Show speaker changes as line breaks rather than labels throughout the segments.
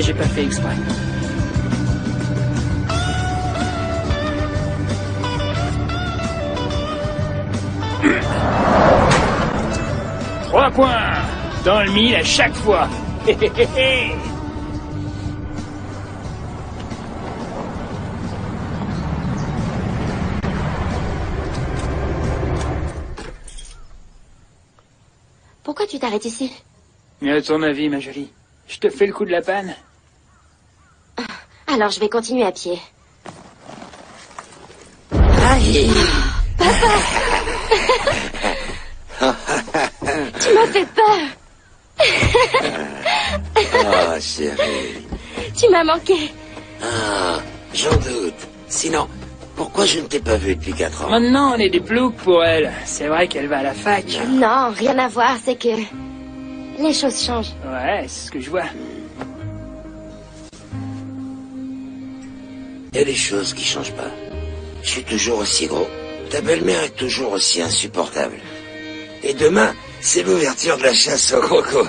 J'ai pas fait exprès. Trois points dans le mille à chaque fois.
Pourquoi tu t'arrêtes ici?
Mais à ton avis, ma jolie, je te fais le coup de la panne?
Alors je vais continuer à pied.
Aïe.
Papa. Tu m'as fait peur.
Oh, chérie.
Tu m'as manqué.
Ah, j'en doute. Sinon, pourquoi je ne t'ai pas vu depuis 4 ans?
Maintenant, on est des ploucs pour elle. C'est vrai qu'elle va à la fac.
Non, rien à voir, c'est que... les choses changent.
Ouais, c'est ce que je vois.
Il y a des choses qui changent pas. Je suis toujours aussi gros. Ta belle-mère est toujours aussi insupportable. Et demain, c'est l'ouverture de la chasse au croco.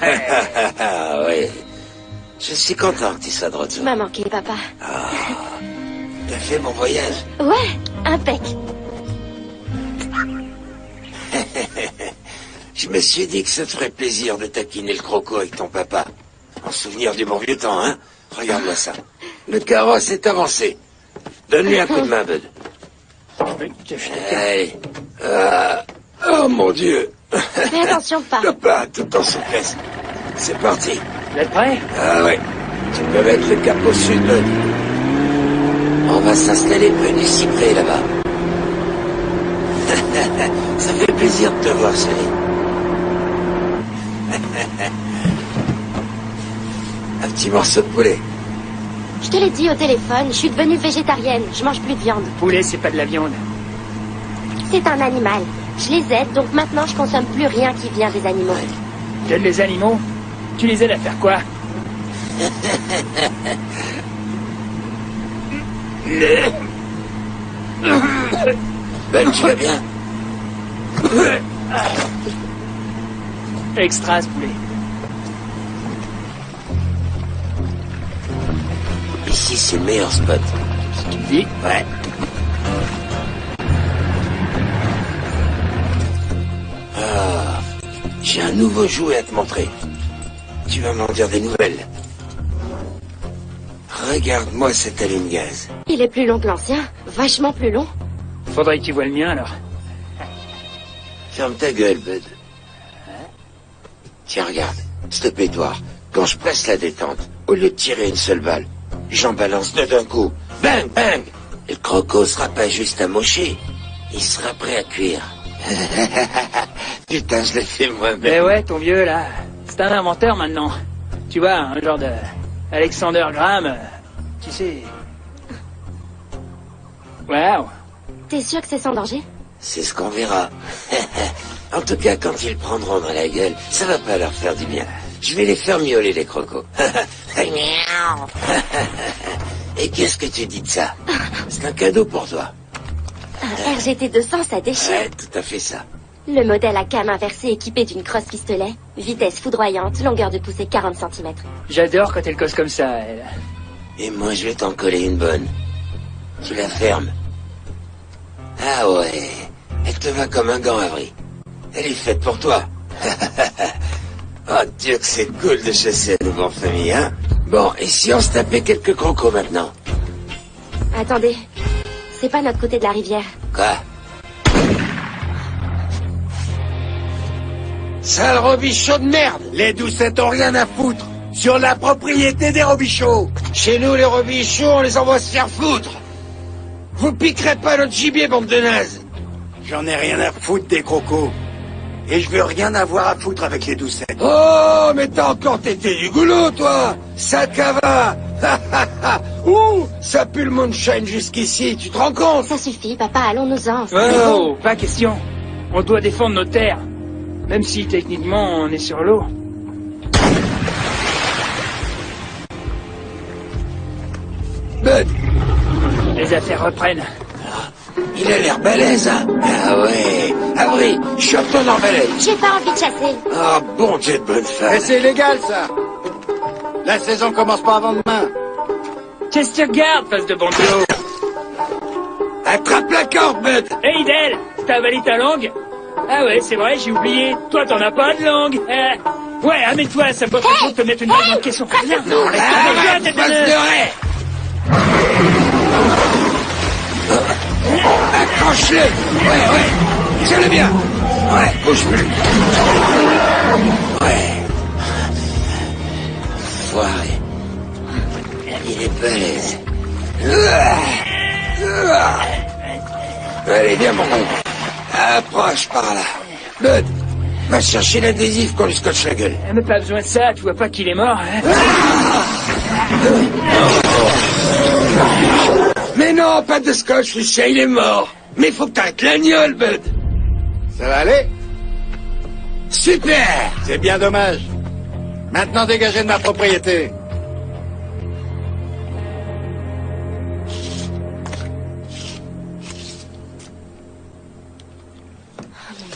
Oui. Je suis content que tu sois de
Tu
retour.
m'as manqué, papa.
Ah, t'as fait mon voyage?
Ouais, impec.
Je me suis dit que ça te ferait plaisir de taquiner le croco avec ton papa. En souvenir du bon vieux temps, hein? Regarde-moi ça. Le carrosse est avancé. Donne-lui un coup de main, Bud. Allez. Oh, mon Dieu.
Fais attention, pas.
Papa, tout en souplesse. C'est parti.
Vous êtes prêts?
Ah ouais. Tu peux mettre le cap au sud, Bud. On va s'installer près du cyprès, là-bas. Ça fait plaisir de te voir, chérie. Un petit morceau de poulet.
Je te l'ai dit au téléphone, je suis devenue végétarienne. Je mange plus de viande.
Poulet, c'est pas de la viande.
C'est un animal. Je les aide, donc maintenant je consomme plus rien qui vient des animaux.
T'aides les animaux? Tu les aides à faire quoi?
Ben, tu vas bien?
Extra, ce poulet.
Ici, c'est le meilleur spot.
Si tu me dis.
Ouais. Ah, j'ai un nouveau jouet à te montrer. Tu vas m'en dire des nouvelles. Regarde-moi cet allume-gaz.
Il est plus long que l'ancien, vachement plus long.
Faudrait que tu vois le mien, alors.
Ferme ta gueule, Bud. Tiens, regarde. Stopétoire. Quand je place la détente, au lieu de tirer une seule balle, j'en balance deux d'un coup. Bang, bang! Et le croco sera pas juste amoché. Il sera prêt à cuire. Putain, je l'ai fait moi-même.
Mais ouais, ton vieux, là, c'est un inventeur, maintenant. Tu vois, un genre de... Alexander Graham, tu sais... Waouh.
T'es sûr que c'est sans danger?
C'est ce qu'on verra. En tout cas, quand ils le prendront dans la gueule, ça va pas leur faire du bien. Je vais les faire miauler, les crocos. Et qu'est-ce que tu dis de ça? C'est un cadeau pour toi.
Un RGT 200, ça déchire.
Ouais, tout à fait ça.
Le modèle à cam inversée équipé d'une crosse pistolet, vitesse foudroyante, longueur de poussée 40 cm.
J'adore quand elle cause comme ça, elle.
Et moi, je vais t'en coller une bonne. Tu la fermes. Ah ouais, elle te va comme un gant à vrille. Elle est faite pour toi. Oh Dieu que c'est cool de chasser à nouveau en famille, hein? Bon, et si on se tapait quelques crocos maintenant?
Attendez, c'est pas notre côté de la rivière.
Quoi? Sale robichon de merde! Les doucettes ont rien à foutre sur la propriété des robichaux! Chez nous, les robichaux, on les envoie se faire foutre! Vous piquerez pas notre gibier, bande de nazes!
J'en ai rien à foutre des crocos. Et je veux rien avoir à foutre avec les doucettes.
Oh, mais t'as encore tété du goulot, toi! Sac à va! Ouh, ça pue le moonshine jusqu'ici, tu te rends compte?
Ça suffit, papa, allons-nous-en.
Oh, pas question. On doit défendre nos terres. Même si, techniquement, on est sur l'eau.
Bud,
Les affaires reprennent.
il a l'air balèze, hein? Ah ouais. Abri, chope ton arbalète.
J'ai pas envie de chasser.
Ah, bon Dieu de bonne femme.
Mais c'est illégal, ça. La saison commence pas avant demain.
Qu'est-ce que tu regardes, face de bon dos?
Attrape la corde, Bud.
Hey, Idel, t'as avalé ta langue? Ah ouais, c'est vrai, j'ai oublié. Toi, t'en as pas de langue. Ouais, amène-toi, ça me botte trop de te mettre une balle dans le caisson. Viens, non,
Arrête,
tête de
face
nœud.
de raie. Accroche-le. Ouais. Tiens-le bien. Ouais, bouge plus. Ouais. Foiré. Il est balèze. Allez, viens, mon con. Approche par là. Bud, va chercher l'adhésif qu'on lui scotche la gueule.
Mais pas besoin de ça, tu vois pas qu'il est mort, hein?
Mais non, pas de scotch, Lucien, il est mort. Mais faut que t'arrêtes l'agnole, Bud.
Ça va aller?
Super.
C'est bien dommage. Maintenant, dégagez de ma propriété.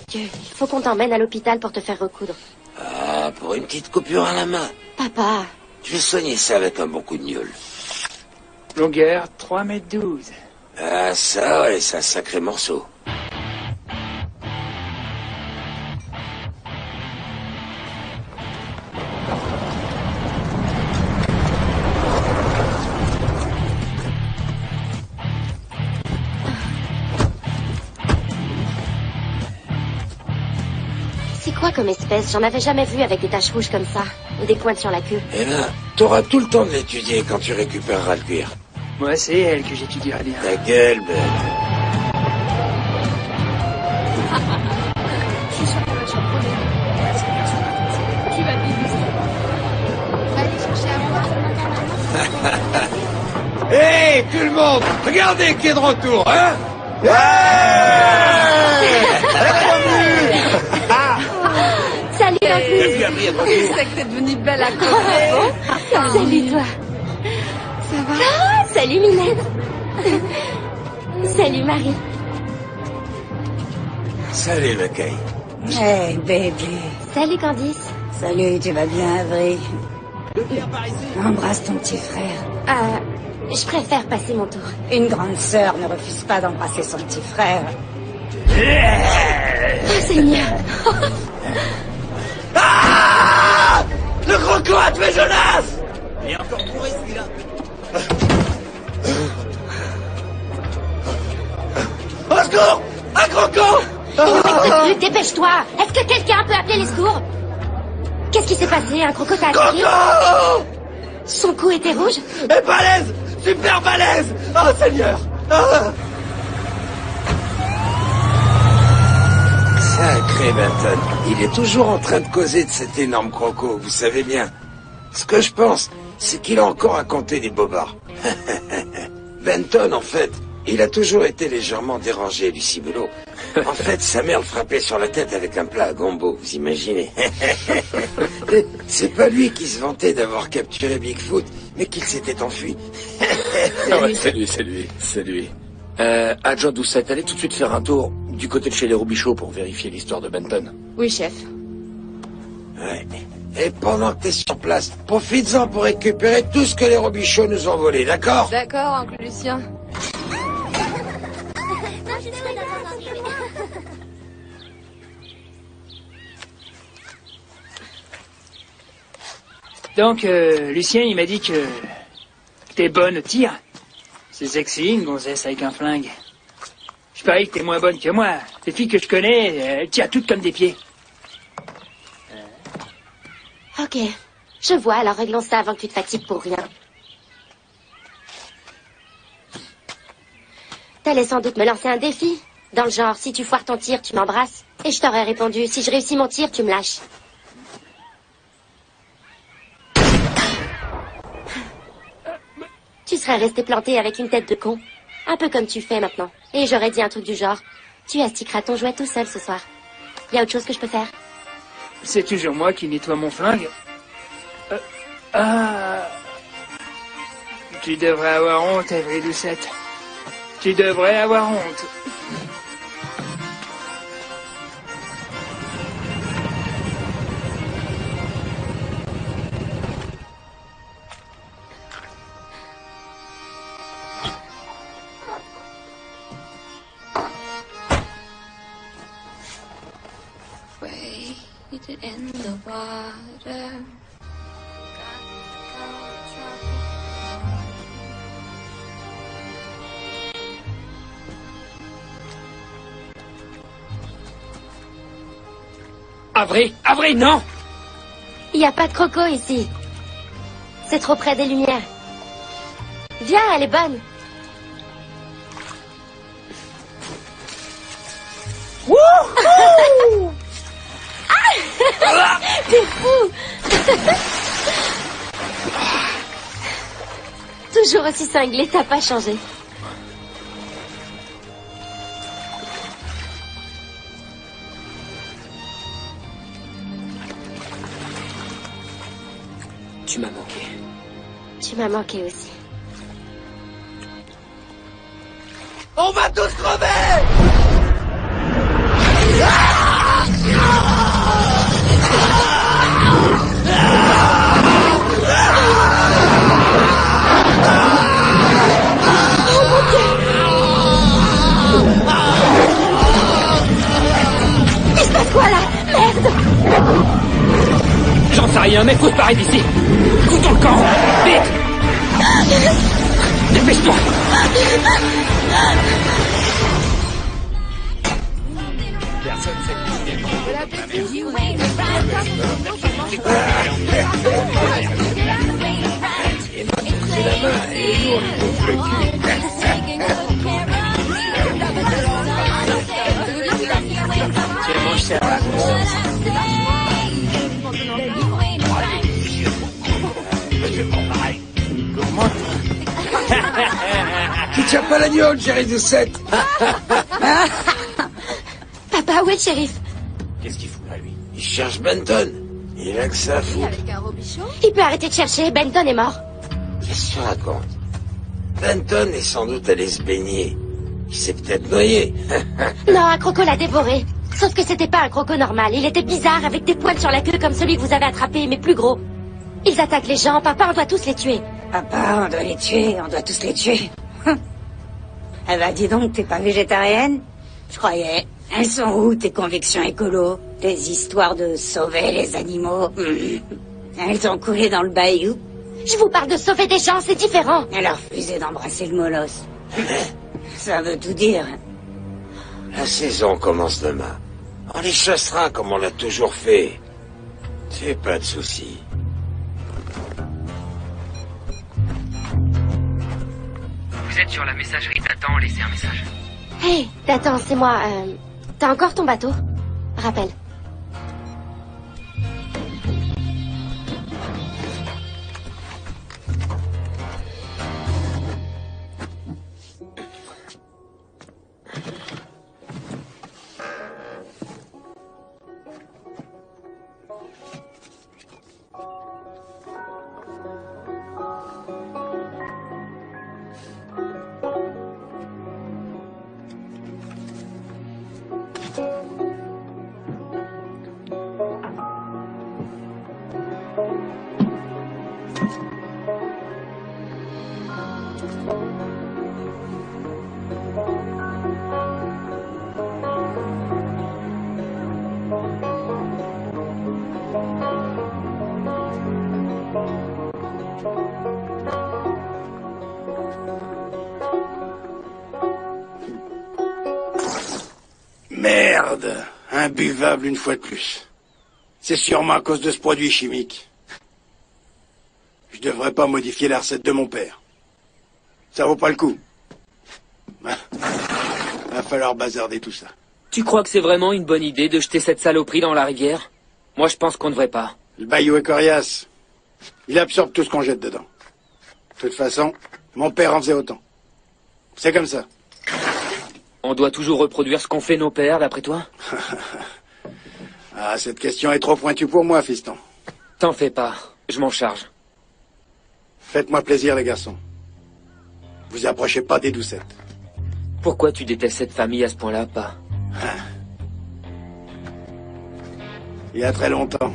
Dieu, il faut qu'on t'emmène à l'hôpital pour te faire recoudre.
Ah, pour une petite coupure à la main.
Papa,
Je vais soigner ça avec un bon coup de gnôle.
Longueur 3,12 m.
Ah, ça, ouais, c'est un sacré morceau.
c'est quoi comme espèce? J'en avais jamais vu avec des taches rouges comme ça. Ou des pointes sur la queue.
Eh ben, t'auras tout le temps de l'étudier quand tu récupéreras le cuir.
Moi, c'est elle que j'étudierai bien.
Ta gueule, Bud. Hey, tout le monde, regardez qui est de retour, hein?
Salut, Anthony.
C'est que t'es devenue belle à côté.
Salut, toi.
Ça va?
Ah, salut, Mylène. Salut, Marie.
Salut, le Kay.
Hey, bébé.
Salut, Candice.
Salut, tu vas bien, Avery? Embrasse ton petit frère.
Je préfère passer mon tour.
Une grande sœur ne refuse pas d'embrasser son petit frère.
Oh, Seigneur.
Ah! Le gros con a tué Jonas! Il est encore pourri, celui-là. Au secours! Un gros con!
Luc, dépêche-toi. Est-ce que quelqu'un peut appeler les secours? Qu'est-ce qui s'est passé? Un croco t'a attaqué?
Coco!
Son cou était rouge?
Et balèze! Super balèze! Oh, Seigneur! Ah! Sacré Benton. Il est toujours en train de causer de cet énorme croco, vous savez bien. Ce que je pense, c'est qu'il a encore raconté des bobards. Benton, en fait, il a toujours été légèrement dérangé du ciboulot. En fait, sa mère le frappait sur la tête avec un plat à gombo, vous imaginez. C'est pas lui qui se vantait d'avoir capturé Bigfoot, mais qu'il s'était enfui.
Ah ouais, c'est lui. Adjoint Doucette, allez tout de suite faire un tour du côté de chez les Robichaud pour vérifier l'histoire de Benton.
Oui, chef.
Ouais. Et pendant que t'es sur place, profites-en pour récupérer tout ce que les Robichaud nous ont volé, d'accord?
D'accord, oncle Lucien.
Donc, Lucien, il m'a dit que t'es bonne au tir. C'est sexy, une gonzesse avec un flingue. Je parie que t'es moins bonne que moi. Les filles que je connais, elles tirent toutes comme des pieds.
Ok. Je vois, alors réglons ça avant que tu te fatigues pour rien. T'allais sans doute me lancer un défi. Dans le genre, si tu foires ton tir, tu m'embrasses. Et je t'aurais répondu, si je réussis mon tir, tu me lâches. Tu serais resté planté avec une tête de con. Un peu comme tu fais maintenant. Et j'aurais dit un truc du genre, tu astiqueras ton jouet tout seul ce soir. Y a autre chose que je peux faire?
C'est toujours moi qui nettoie mon flingue. Tu devrais avoir honte, Avery Doucette. Tu devrais avoir honte.
in the water.
Avril, non!
Il n'y a pas de croco ici. C'est trop près des lumières. Viens, elle est bonne. Wouhou! Ah! T'es fou! Toujours aussi cinglé, t'as pas changé.
Tu m'as manqué.
Tu m'as manqué aussi.
On va tous crever!
Il se passe quoi là? Merde!
J'en sais rien, mais faut se barrer d'ici. Coutons le camp. Vite! Dépêche-toi! Tiens, mange ça.
Tu tiens pas l'agneau, Jerry Doucette.
Papa, où est le shérif?
Qu'est-ce qu'il fout là, lui? Il cherche Benton. Il a que ça à foutre.
Il peut arrêter de chercher, Benton est mort.
Qu'est-ce que tu racontes? Benton est sans doute allé se baigner. Il s'est peut-être noyé.
Non, un croco l'a dévoré. Sauf que c'était pas un croco normal. Il était bizarre, avec des poils sur la queue comme celui que vous avez attrapé, mais plus gros. Ils attaquent les gens. Papa, on doit tous les tuer.
Papa, on doit les tuer, on doit tous les tuer. Eh ben, dis donc, t'es pas végétarienne? Je croyais. Elles sont où, tes convictions écolo? Tes histoires de sauver les animaux? Elles ont coulé dans le bayou?
Je vous parle de sauver des gens, c'est différent.
Elle a refusé d'embrasser le molosse. Ça veut tout dire.
La saison commence demain. On les chassera comme on l'a toujours fait. C'est pas de souci.
Vous êtes sur la messagerie Nathan, laissez un message.
Hey, Nathan, c'est moi. T'as encore ton bateau? Rappelle.
Merde, imbuvable une fois de plus. C'est sûrement à cause de ce produit chimique. Je devrais pas modifier la recette de mon père. Ça vaut pas le coup. Va falloir bazarder tout ça.
Tu crois que c'est vraiment une bonne idée de jeter cette saloperie dans la rivière? Moi, je pense qu'on devrait pas.
Le bayou est coriace. Il absorbe tout ce qu'on jette dedans. De toute façon, mon père en faisait autant. C'est comme ça.
On doit toujours reproduire ce qu'ont fait nos pères, d'après toi?
Ah, cette question est trop pointue pour moi, fiston.
T'en fais pas, je m'en charge.
Faites-moi plaisir, les garçons. Vous approchez pas des doucettes.
Pourquoi tu détestes cette famille à ce point-là, pas?
Il y a très longtemps,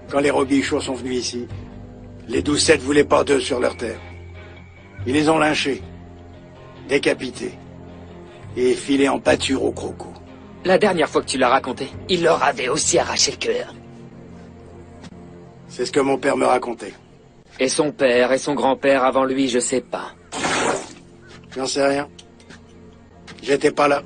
quand les Robichaux sont venus ici, les doucettes voulaient pas d'eux sur leur terre. Ils les ont lynchés, décapités, et filés en pâture aux crocos.
La dernière fois que tu l'as raconté, il leur avait aussi arraché le cœur.
C'est ce que mon père me racontait.
Et son père et son grand-père avant lui, je sais pas.
J'en sais rien. J'étais pas là.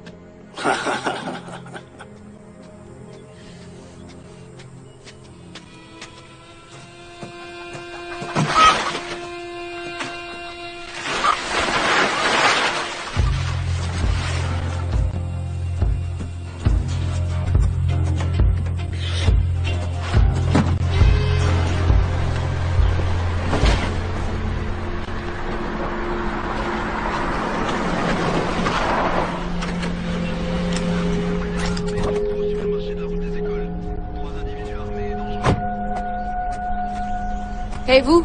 Et vous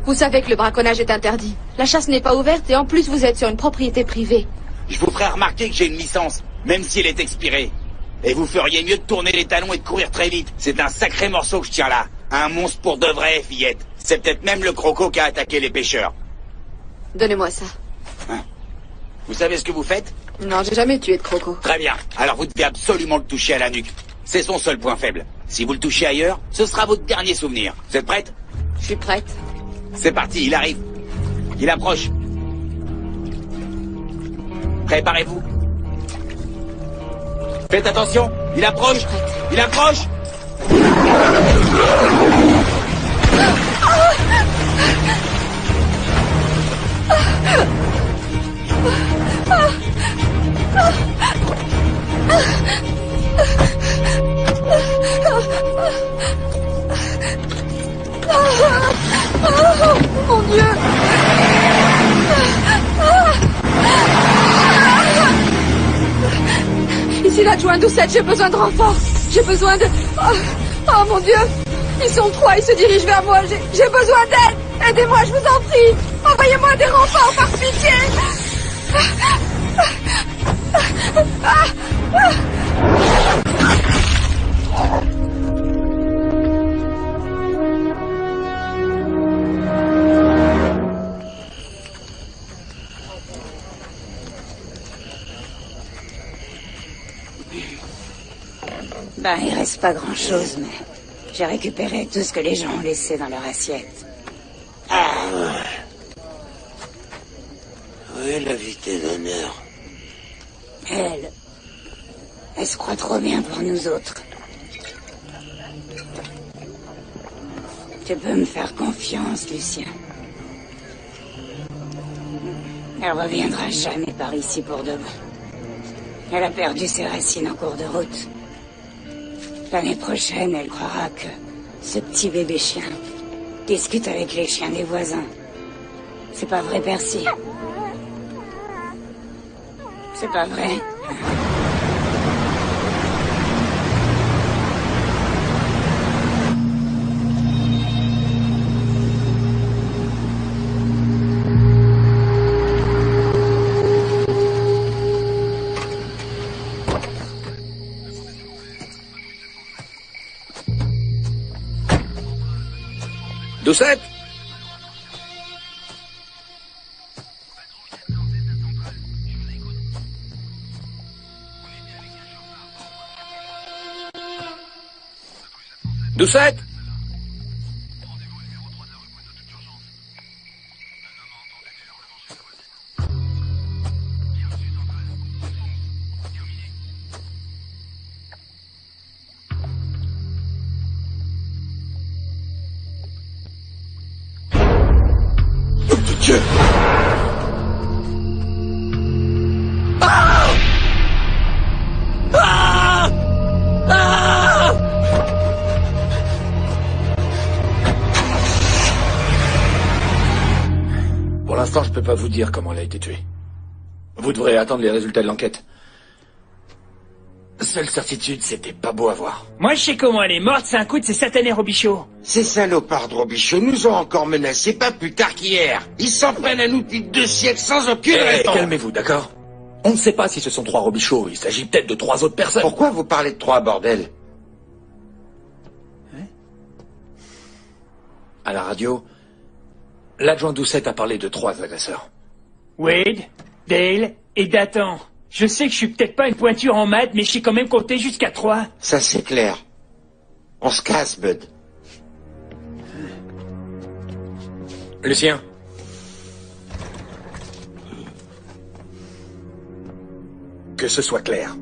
Vous savez que le braconnage est interdit. La chasse n'est pas ouverte et en plus vous êtes sur une propriété privée.
Je vous ferai remarquer que j'ai une licence, même si elle est expirée. Et vous feriez mieux de tourner les talons et de courir très vite. C'est un sacré morceau que je tiens là. Un monstre pour de vrai, fillette. C'est peut-être même le croco qui a attaqué les pêcheurs.
Donnez-moi ça.
Hein? Vous savez ce que vous faites?
Non, j'ai jamais tué de croco.
Très bien. Alors vous devez absolument le toucher à la nuque. C'est son seul point faible. Si vous le touchez ailleurs, ce sera votre dernier souvenir. Vous êtes prête?
Je suis prête.
C'est parti, il arrive. Il approche. Préparez-vous. Faites attention, il approche. Il approche.
Mon Dieu! Ici l'adjoint Doucette, j'ai besoin de renfort. J'ai besoin de... Oh mon Dieu! Ils sont trois, ils se dirigent vers moi. J'ai besoin d'aide! Aidez-moi, je vous en prie! Envoyez-moi des renforts, par pitié!
Ben, il reste pas grand-chose, mais j'ai récupéré tout ce que les gens ont laissé dans leur assiette.
Où est l'invité d'honneur?
Elle se croit trop bien pour nous autres. Tu peux me faire confiance, Lucien. Elle reviendra jamais par ici pour de bon. Elle a perdu ses racines en cours de route. L'année prochaine, elle croira que ce petit bébé chien discute avec les chiens des voisins. C'est pas vrai, Percy? C'est pas vrai?
Doucette! Doucette! Dieu! Ah! Ah! Ah! Pour l'instant, je peux pas vous dire comment elle a été tuée. Vous devrez attendre les résultats de l'enquête. Seule certitude, c'était pas beau à voir.
Moi, je sais comment elle est morte, c'est un coup de ces satanés Robichaud.
Ces salopards de Robichaud nous ont encore menacés pas plus tard qu'hier. Ils s'en prennent à nous depuis 2 siècles sans aucune raison.
Calmez-vous, d'accord? On ne sait pas si ce sont 3 Robichauds. Il s'agit peut-être de 3 autres personnes.
Pourquoi vous parlez de 3, bordel?
À la radio, l'adjoint Doucette a parlé de 3 agresseurs.
Wade, Dale et Dathan. Je sais que je suis peut-être pas une pointure en maths, mais je sais quand même compter jusqu'à 3.
Ça, c'est clair. On se casse, Bud.
Lucien. Que ce soit clair.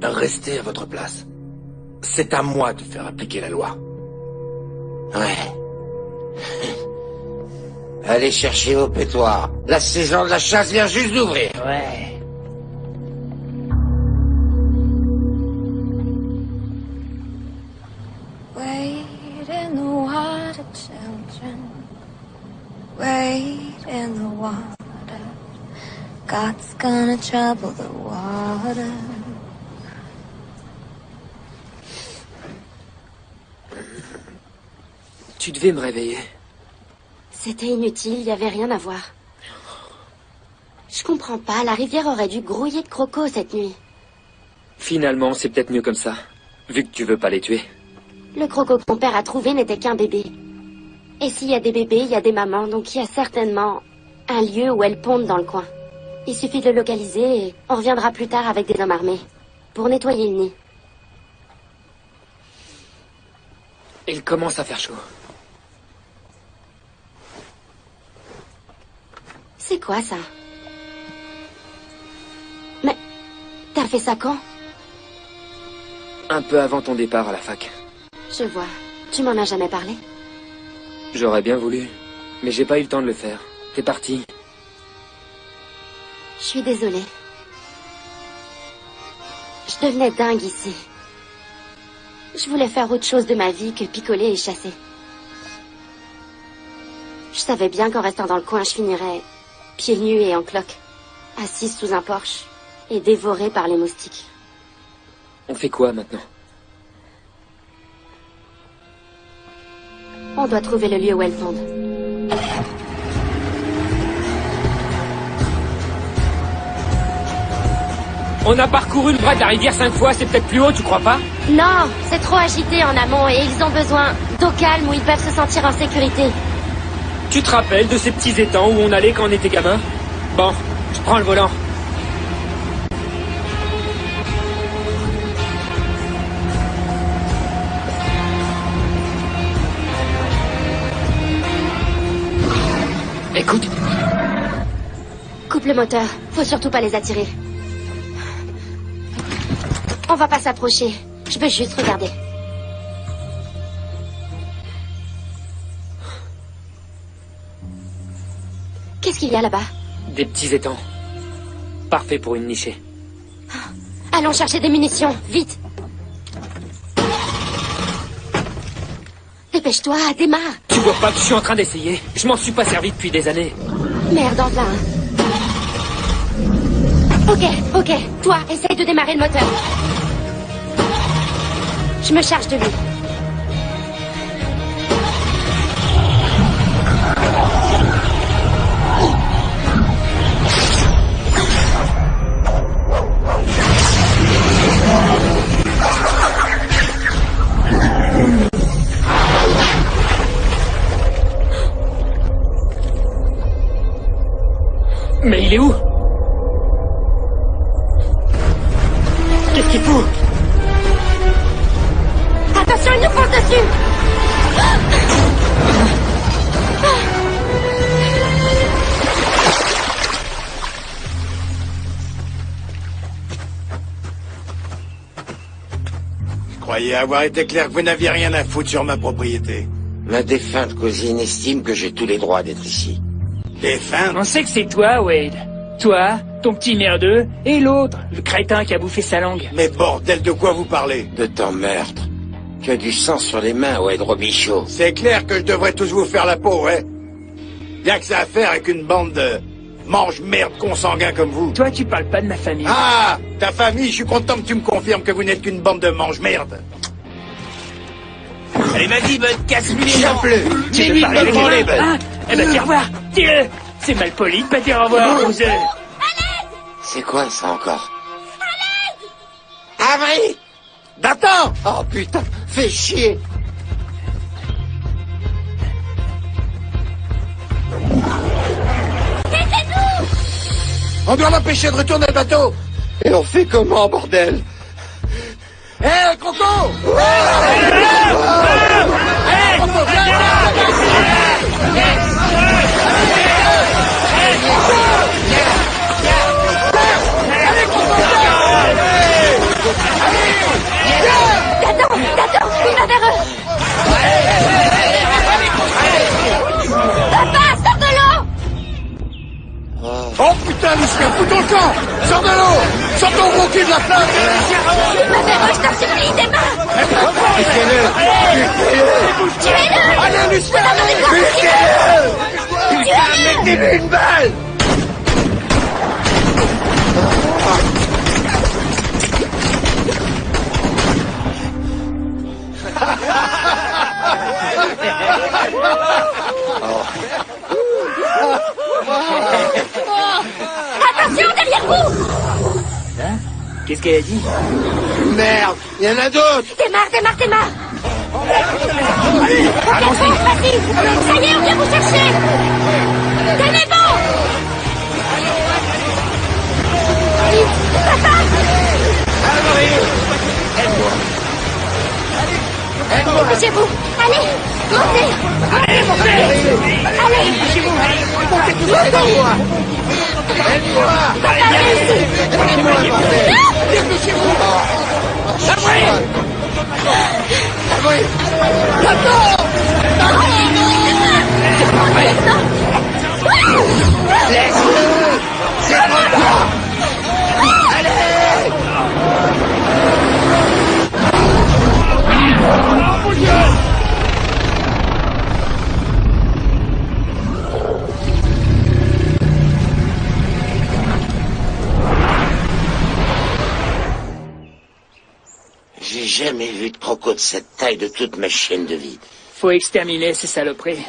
Restez à votre place. C'est à moi de faire appliquer la loi.
Ouais. Allez chercher vos pétoires. La saison de la chasse vient juste d'ouvrir.
Ouais.
Wade in the water, children. Wade in the water. God's gonna trouble the water.
Tu devais me réveiller.
C'était inutile, il n'y avait rien à voir. Je comprends pas, la rivière aurait dû grouiller de crocos cette nuit.
Finalement, c'est peut-être mieux comme ça, vu que tu veux pas les tuer.
Le croco que ton père a trouvé n'était qu'un bébé. Et s'il y a des bébés, il y a des mamans, donc il y a certainement un lieu où elles pondent dans le coin. Il suffit de le localiser et on reviendra plus tard avec des hommes armés, pour nettoyer le nid.
Il commence à faire chaud.
C'est quoi ça? Mais t'as fait ça quand?
Un peu avant ton départ à la fac.
Je vois. Tu m'en as jamais parlé?
J'aurais bien voulu, mais j'ai pas eu le temps de le faire. T'es parti.
Je suis désolée. Je devenais dingue ici. Je voulais faire autre chose de ma vie que picoler et chasser. Je savais bien qu'en restant dans le coin, je finirais pieds nus et en cloque, assise sous un porche et dévorée par les moustiques.
On fait quoi maintenant?
On doit trouver le lieu où elles pondent.
On a parcouru le bras de la rivière 5 fois, c'est peut-être plus haut, tu crois pas?
Non, c'est trop agité en amont et ils ont besoin d'eau calme où ils peuvent se sentir en sécurité.
Tu te rappelles de ces petits étangs où on allait quand on était gamin? Bon, je prends le volant. Écoute.
Coupe le moteur, faut surtout pas les attirer. On va pas s'approcher, je veux juste regarder. Qu'est-ce qu'il y a là-bas?
Des petits étangs. Parfait pour une nichée.
Allons chercher des munitions, vite. Dépêche-toi, démarre.
Tu vois pas que je suis en train d'essayer? Je m'en suis pas servi depuis des années.
Merde, enfin. Ok. Toi, essaye de démarrer le moteur. Je me charge de lui.
Mais il est où? Qu'est-ce qu'il fout?
Attention, il nous fonce dessus!
Je croyais avoir été clair que vous n'aviez rien à foutre sur ma propriété.
Ma défunte cousine estime que j'ai tous les droits d'être ici.
Défunte?
On sait que c'est toi, Wade. Toi, ton petit merdeux, et l'autre, le crétin qui a bouffé sa langue.
Mais bordel, de quoi vous parlez?
De ton meurtre. Tu as du sang sur les mains, Wade Robichaud.
C'est clair que je devrais tous vous faire la peau, ouais? Y'a que ça à faire avec une bande de mange-merde consanguins comme vous.
Toi, tu parles pas de ma famille.
Ah! Ta famille, je suis content que tu me confirmes que vous n'êtes qu'une bande de mange-merde.
Allez, vas-y, Bud, casse-lui les
Tiens,
dents.
bleu.
Tu veux
Mets-lui
parler
le
avec
branler,
moi,
Bud.
hein? Eh ben, dis au revoir. Dis-le. C'est mal poli de pas dire au revoir, Bowser.
C'est quoi ça encore? Avery! D'attends! Oh putain, fais chier!
On doit l'empêcher de retourner le bateau!
Et on fait comment, bordel?
Hé, Croco!
Gato, il va vers eux. Papa, sors de l'eau.
Oh putain, Lucien, fous ton camp! Sors de l'eau! Sors ton gros cul de la flamme!
Il va vers eux, je t'en supplie, des mains. Tuez-le.
Allez, Lucien, allez!
Tuez-le.
Mettez-lui une balle!
Attention, derrière vous.
Hein? Qu'est-ce qu'elle a dit?
Merde, il y en a d'autres!
Démarre.
Allons-y.
Vas-y. Ça y est, on vient vous chercher. Tenez-vous. Vite, papa. Dépêchez-vous. Allez, montez.
Allez, montez.
Allez.
Dépêchez-vous, allez.
Montez. Papa, ici.
J'ai jamais vu de croco de cette taille de toute ma chaîne de vie.
Faut exterminer ces saloperies.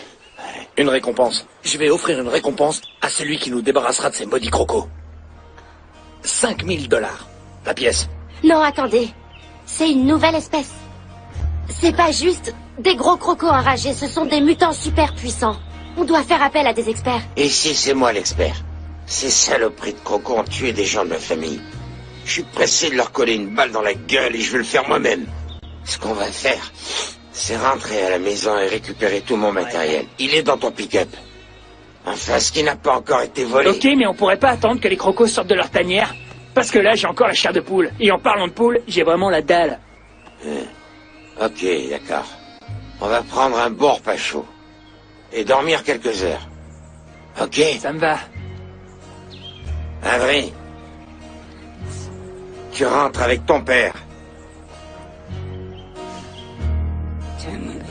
Une récompense. Je vais offrir une récompense à celui qui nous débarrassera de ces maudits crocos. 5000 $, la pièce.
Non, attendez. C'est une nouvelle espèce. C'est pas juste des gros crocos enragés, ce sont des mutants super puissants. On doit faire appel à des experts.
Et si c'est moi l'expert? Ces saloperies de crocos ont tué des gens de ma famille. Je suis pressé de leur coller une balle dans la gueule et je vais le faire moi-même. Ce qu'on va faire, c'est rentrer à la maison et récupérer tout mon matériel. Il est dans ton pick-up. Enfin, ce qui n'a pas encore été volé.
Ok, mais on pourrait pas attendre que les crocos sortent de leur tanière. Parce que là, j'ai encore la chair de poule. Et en parlant de poule, j'ai vraiment la dalle.
Ok, d'accord. On va prendre un bon repas chaud. Et dormir quelques heures. Ok?
Ça me va.
Avery, tu rentres avec ton père.
Tiens, mon bébé.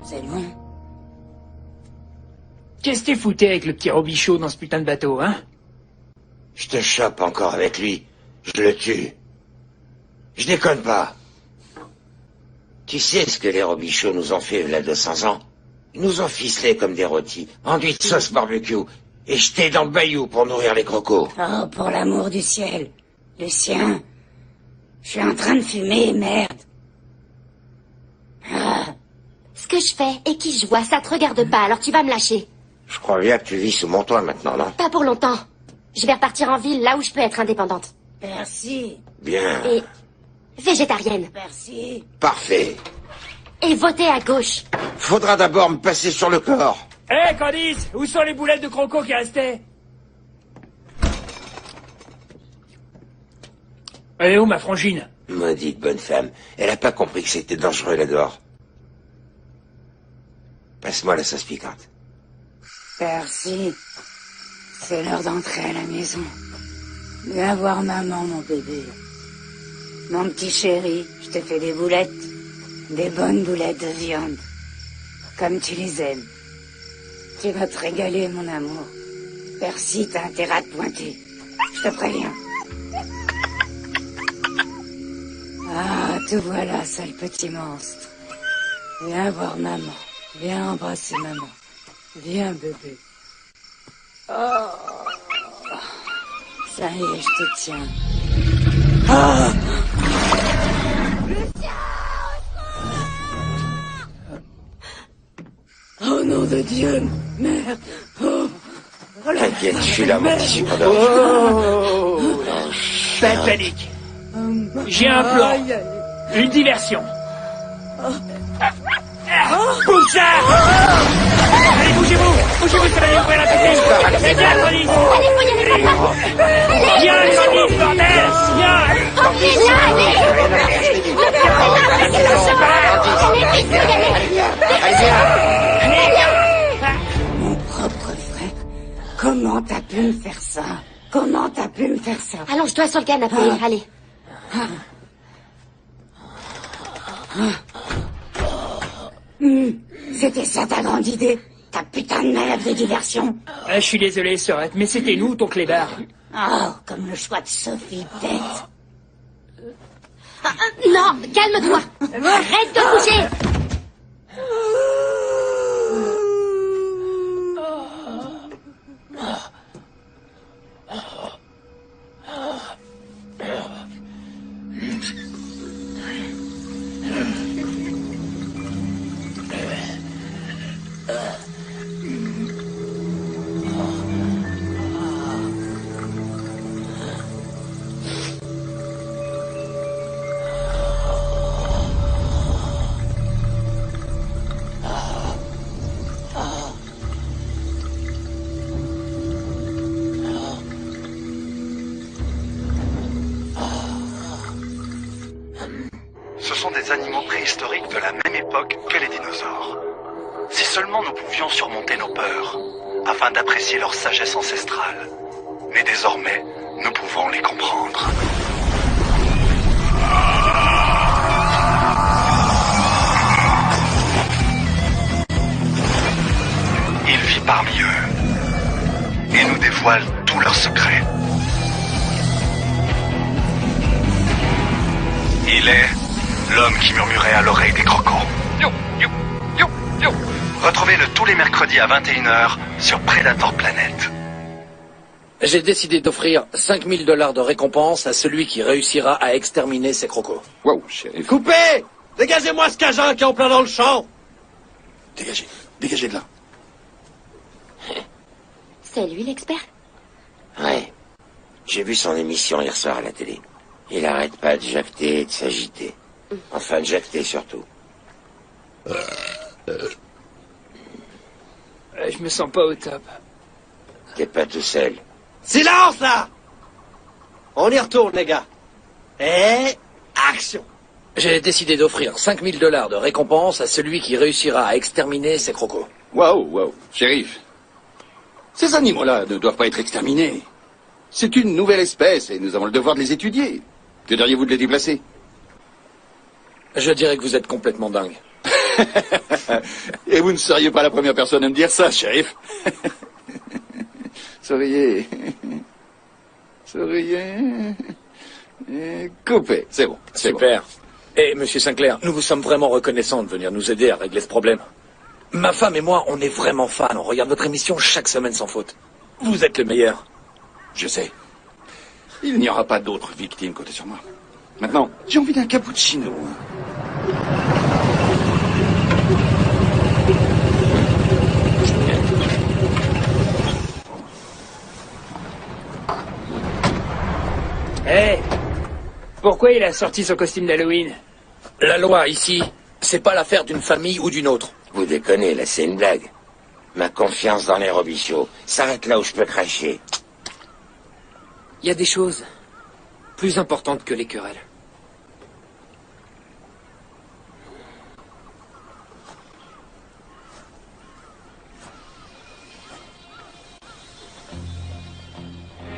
C'est bon?
Qu'est-ce que t'es fouté avec le petit Robichaud dans ce putain de bateau, hein?
Je te chope encore avec lui. Je le tue. Je déconne pas. Tu sais ce que les Robichauds nous ont fait il y a 200 ans? Ils nous ont ficelés comme des rôtis, enduits de sauce barbecue, et jetés dans le bayou pour nourrir les crocos.
Oh, pour l'amour du ciel. Lucien, je suis en train de fumer, merde. Ah.
Ce que je fais et qui je vois, ça te regarde pas, alors tu vas me lâcher.
Je crois bien que tu vis sous mon toit maintenant, non?
Pas pour longtemps. Je vais repartir en ville, là où je peux être indépendante.
Merci.
Bien.
Et végétarienne.
Merci.
Parfait.
Et voter à gauche.
Faudra d'abord me passer sur le corps.
Hé, Candice, où sont les boulettes de croco qui restaient? Elle est où, ma frangine?
Maudite bonne femme. Elle a pas compris que c'était dangereux là-dehors. Passe-moi la sauce piquante.
Merci. C'est l'heure d'entrer à la maison. Viens voir maman, mon bébé. Mon petit chéri, je te fais des boulettes. Des bonnes boulettes de viande. Comme tu les aimes. Tu vas te régaler, mon amour. Percy, t'as intérêt à te pointer. Je te préviens. Ah, te voilà, sale petit monstre. Viens voir maman. Viens embrasser maman. Viens, bébé. Oh. Ça y est, je te tiens. Ah. Oh nom de Dieu, merde. Oh.
T'inquiète, je suis là, mon petit superdog.
Oh, pas de panique. J'ai un plan. Une diversion. Poussard! Allez, bougez-vous! Bougez-vous, ça va lui ouvrir la tête! C'est bien, Tony!
Allez, faut y aller, papa!
Viens, Tony, bordel! Viens!
Mon propre frère, comment t'as pu me faire ça? Comment t'as pu me faire ça?
Allonge-toi sur le canapé, allez.
C'était ça ta grande idée? Ta putain de malade de diversion?
Je suis désolé, Sorette, mais c'était nous, ton clébard.
Oh, comme le choix de Sophie, bête.
Non, calme-toi. Arrête de bouger.
Ce sont des animaux préhistoriques de la même époque que les dinosaures. Si seulement nous pouvions surmonter nos peurs, afin d'apprécier leur sagesse ancestrale. Mais désormais, nous pouvons les comprendre. Il vit parmi eux et nous dévoile tous leurs secrets. Il est l'homme qui murmurait à l'oreille des crocos. Yo, yo, yo, yo. Retrouvez-le tous les mercredis à 21h sur Predator Planet.
J'ai décidé d'offrir 5 000 $ de récompense à celui qui réussira à exterminer ces crocos.
Wow, shérif.
Coupez! Dégagez-moi ce cajun qui est en plein dans le champ!
Dégagez, dégagez de là.
C'est lui l'expert?
Ouais. J'ai vu son émission hier soir à la télé. Il arrête pas de jacter et de s'agiter. Enfin, de jacter surtout.
Je me sens pas au top.
T'es pas tout seul.
Silence, là! On y retourne, les gars. Et... action!
J'ai décidé d'offrir 5 000 $ de récompense à celui qui réussira à exterminer ces crocos.
Waouh, waouh, shérif. Ces animaux-là ne doivent pas être exterminés. C'est une nouvelle espèce et nous avons le devoir de les étudier. Que diriez-vous de les déplacer?
Je dirais que vous êtes complètement dingue.
Et vous ne seriez pas la première personne à me dire ça, shérif. Souriez. Souriez. Et coupez, c'est bon.
Super. Et monsieur Sinclair, nous vous sommes vraiment reconnaissants de venir nous aider à régler ce problème. Ma femme et moi, on est vraiment fans. On regarde votre émission chaque semaine sans faute. Vous êtes le meilleur.
Je sais. Il n'y aura pas d'autres victimes, comptez sur moi. Maintenant, j'ai envie d'un cappuccino.
Hé! Pourquoi il a sorti son costume d'Halloween?
La loi, ici, c'est pas l'affaire d'une famille ou d'une autre.
Vous déconnez, là, c'est une blague. Ma confiance dans les Robichaux s'arrête là où je peux cracher.
Il y a des choses plus importantes que les querelles.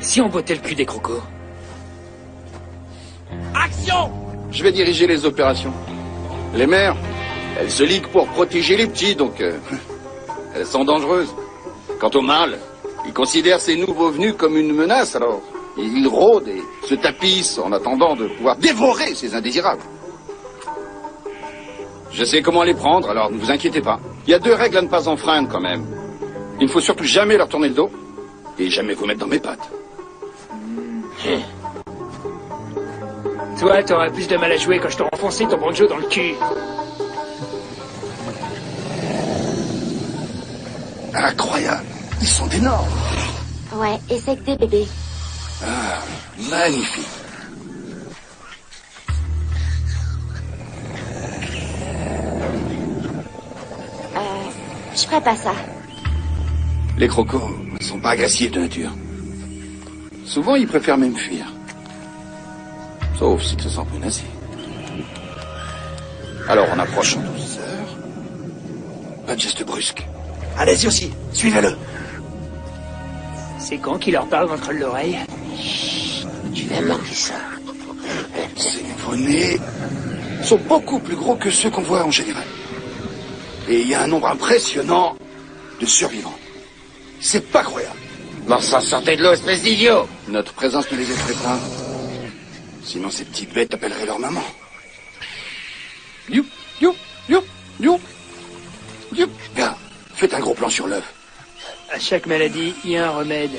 Si on bottait le cul des crocos?
Action!
Je vais diriger les opérations. Les mères, elles se liguent pour protéger les petits, donc elles sont dangereuses. Quant au mâle, il considère ces nouveaux venus comme une menace, alors il rôde et se tapisse en attendant de pouvoir dévorer ces indésirables. Je sais comment les prendre, alors ne vous inquiétez pas. Il y a 2 règles à ne pas enfreindre quand même. Il ne faut surtout jamais leur tourner le dos et jamais vous mettre dans mes pattes.
Toi, t'auras plus de mal à jouer quand je t'aurai enfoncé ton banjo dans le cul.
Incroyable. Ils sont énormes.
Ouais, et c'est que des bébés.
Ah, magnifique.
Je ferais pas ça.
Les crocos ne sont pas agressifs de nature. Souvent, ils préfèrent même fuir. Sauf s'ils se sentent menacés. Alors, on approche en douceur. Pas de geste brusque.
Allez-y aussi, suivez-le.
C'est quand qu'il leur parle d'entre l'oreille?
Tu vas manquer ça.
Ces poneys sont beaucoup plus gros que ceux qu'on voit en général. Et il y a un nombre impressionnant de survivants. C'est pas croyable.
Bon sang, sortez de l'eau, espèce d'idiot!
Notre présence ne les effraie pas. Sinon, ces petites bêtes appelleraient leur maman. You, you, you, you, you. Gars, faites un gros plan sur l'œuf.
À chaque maladie, il y a un remède.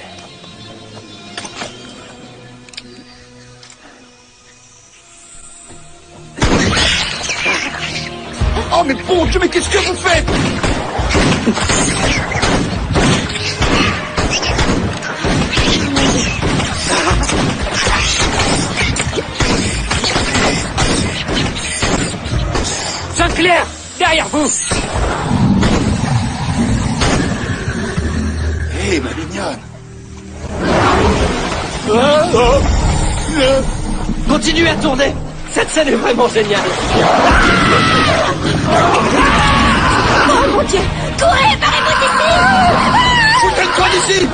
Oh, mais bon Dieu, mais qu'est-ce que vous faites?
Sinclair, derrière vous!
Hé, ma mignonne.
Continuez à tourner. Cette scène est vraiment géniale.
Oh mon Dieu! Courez, barrez-vous d'ici!
Foutez-toi d'ici!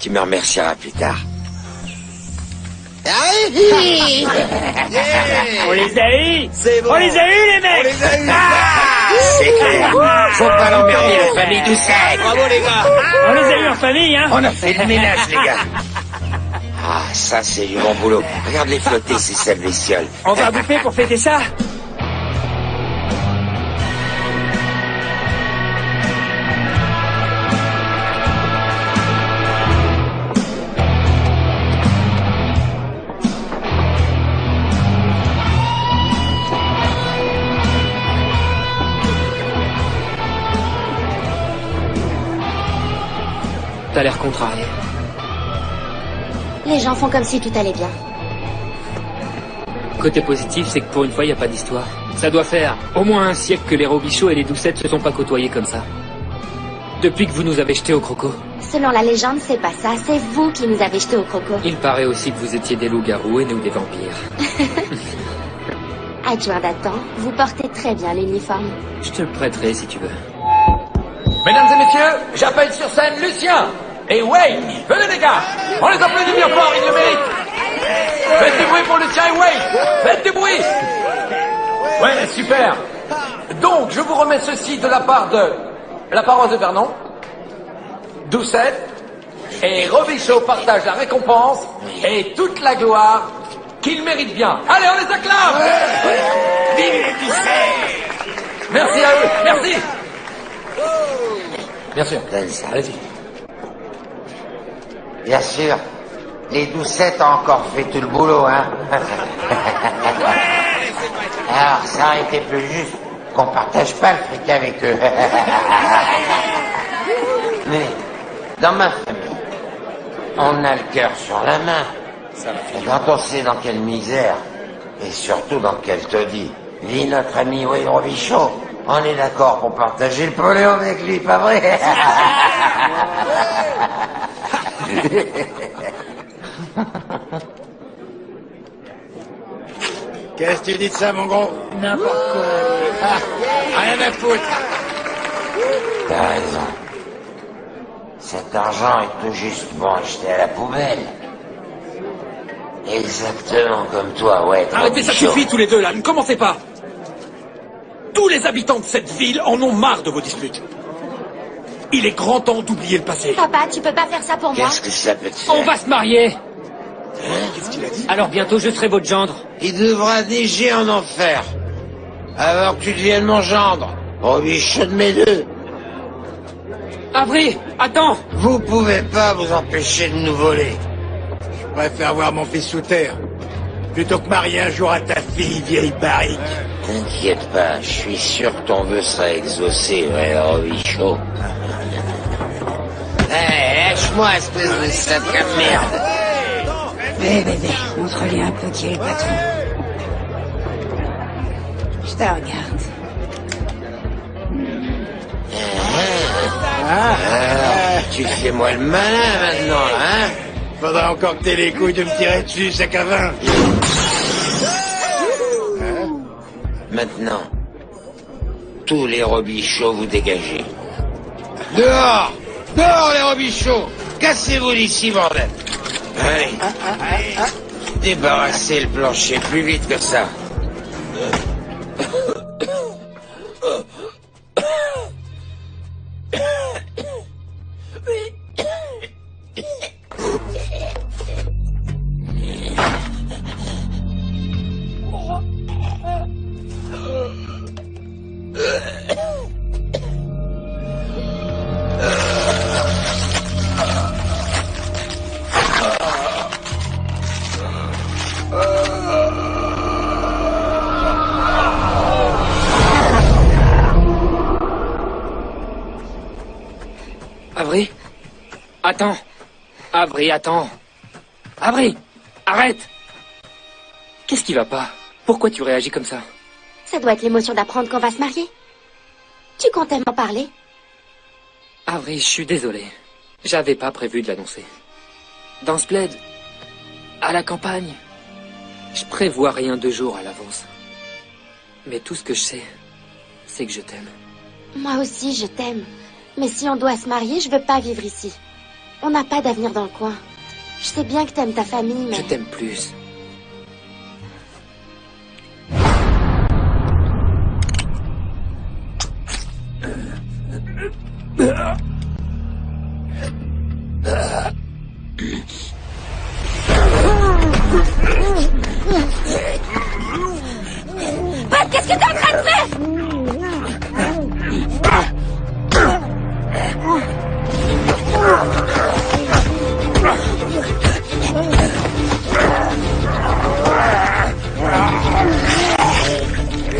Tu me remercieras plus tard.
On les a eus!
C'est bon.
On les a eus, les mecs!
On les a eus.
C'est clair. Faut pas l'emmerder, la famille Doucet.
Bravo les gars.
On les a eus en famille, hein?
On a fait le ménage, les gars. Ah, ça, c'est du bon boulot. Regarde-les flotter, ces sales bestioles.
On va bouffer pour fêter ça?
T'as l'air contrarié.
Les gens font comme si tout allait bien.
Côté positif, c'est que pour une fois, il n'y a pas d'histoire. Ça doit faire au moins un siècle que les Robichaux et les Doucettes se sont pas côtoyés comme ça. Depuis que vous nous avez jetés au croco.
Selon la légende, c'est pas ça. C'est vous qui nous avez jetés au croco.
Il paraît aussi que vous étiez des loups-garous et nous des vampires.
Adjoint Nathan, vous portez très bien l'uniforme.
Je te le prêterai si tu veux.
Mesdames et messieurs, j'appelle sur scène Lucien et Wayne. Venez les gars, on les applaudit bien fort, ils le méritent. Faites du bruit pour Lucien et Wayne. Faites du bruit. Ouais, super. Donc, je vous remets ceci de la part de la paroisse de Vernon, Doucette et Robichaud partagent la récompense et toute la gloire qu'ils méritent bien. Allez, on les acclame.
Vive les Doucet!
Merci à eux, merci. Bien sûr.
Donne ça.
Allez-y.
Bien sûr. Les Doucettes ont encore fait tout le boulot, hein. Alors, ça aurait été plus juste qu'on partage pas le fric avec eux. Mais, dans ma famille, on a le cœur sur la main. Et quand on sait dans quelle misère, et surtout dans quel taudis, vit notre ami Wayne Robichaud, on est d'accord pour partager le poléon avec lui, pas vrai?
Qu'est-ce que tu dis de ça, mon gros?
N'importe quoi.
Rien à foutre.
T'as raison. Cet argent est tout juste bon à jeter à la poubelle. Exactement comme toi, ouais.
Arrêtez, ça suffit tous les deux là, ne commencez pas. Tous les habitants de cette ville en ont marre de vos disputes. Il est grand temps d'oublier le passé.
Papa, tu peux pas faire ça pour moi.
Qu'est-ce que ça peut te faire?
On va se marier.
Qu'est-ce qu'il a dit?
Alors bientôt je serai votre gendre.
Il devra neiger en enfer. Avant que tu deviennes mon gendre. Robichaud de mes deux.
Avery, attends.
Vous pouvez pas vous empêcher de nous voler.
Je préfère voir mon fils sous terre. Plutôt que marier un jour à ta fille, vieille barrique.
T'inquiète pas, je suis sûr que ton vœu sera exaucé, vrai Robichaud. Hé, lâche-moi, espèce de sacré de merde.
Hé bébé, montre-lui un peu qui est le patron. Je te regarde.
Alors, tu fais moi le malin maintenant, hein?
Faudra encore que t'aies les couilles de me tirer dessus, sac à vin.
Maintenant, tous les Robichauds, vous dégagez. Dehors! Dehors, les Robichauds! Cassez-vous d'ici, bordel! Allez. Débarrassez le plancher plus vite que ça.
Avery, attends. Avery, attends. Avery, arrête. Qu'est-ce qui va pas? Pourquoi tu réagis comme ça?
Ça doit être l'émotion d'apprendre qu'on va se marier. Tu comptais m'en parler?
Avery, je suis désolé. J'avais pas prévu de l'annoncer. Dans ce plaid, à la campagne, je prévois rien 2 jours à l'avance. Mais tout ce que je sais, c'est que je t'aime.
Moi aussi, je t'aime. Mais si on doit se marier, je veux pas vivre ici. On n'a pas d'avenir dans le coin. Je sais bien que t'aimes ta famille, mais...
Je t'aime plus.
Pat, qu'est-ce que t'es en train de faire?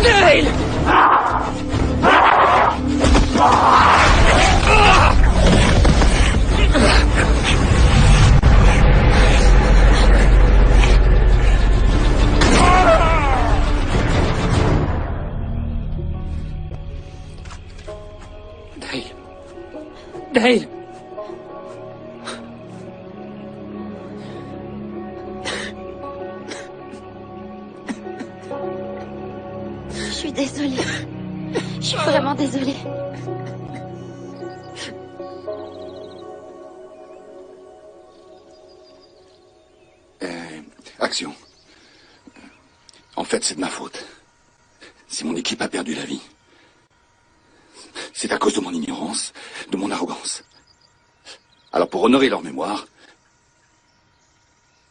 Dale! Dale!
Je suis désolée. Je suis vraiment désolée.
Action. En fait, c'est de ma faute. Si mon équipe a perdu la vie, c'est à cause de mon ignorance, de mon arrogance. Alors pour honorer leur mémoire,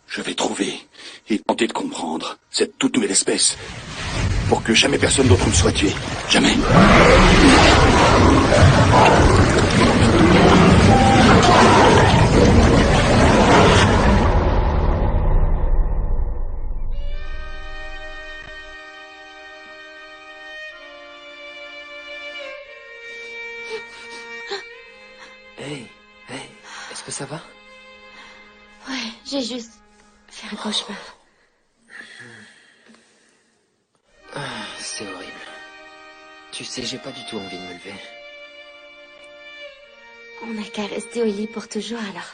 je vais trouver et tenter de comprendre cette toute nouvelle espèce pour que jamais personne d'autre ne soit tué. Jamais.
Hey, est-ce que ça va?
Ouais, j'ai juste fait un cauchemar.
C'est horrible. Tu sais, j'ai pas du tout envie de me lever.
On n'a qu'à rester au lit pour toujours, alors.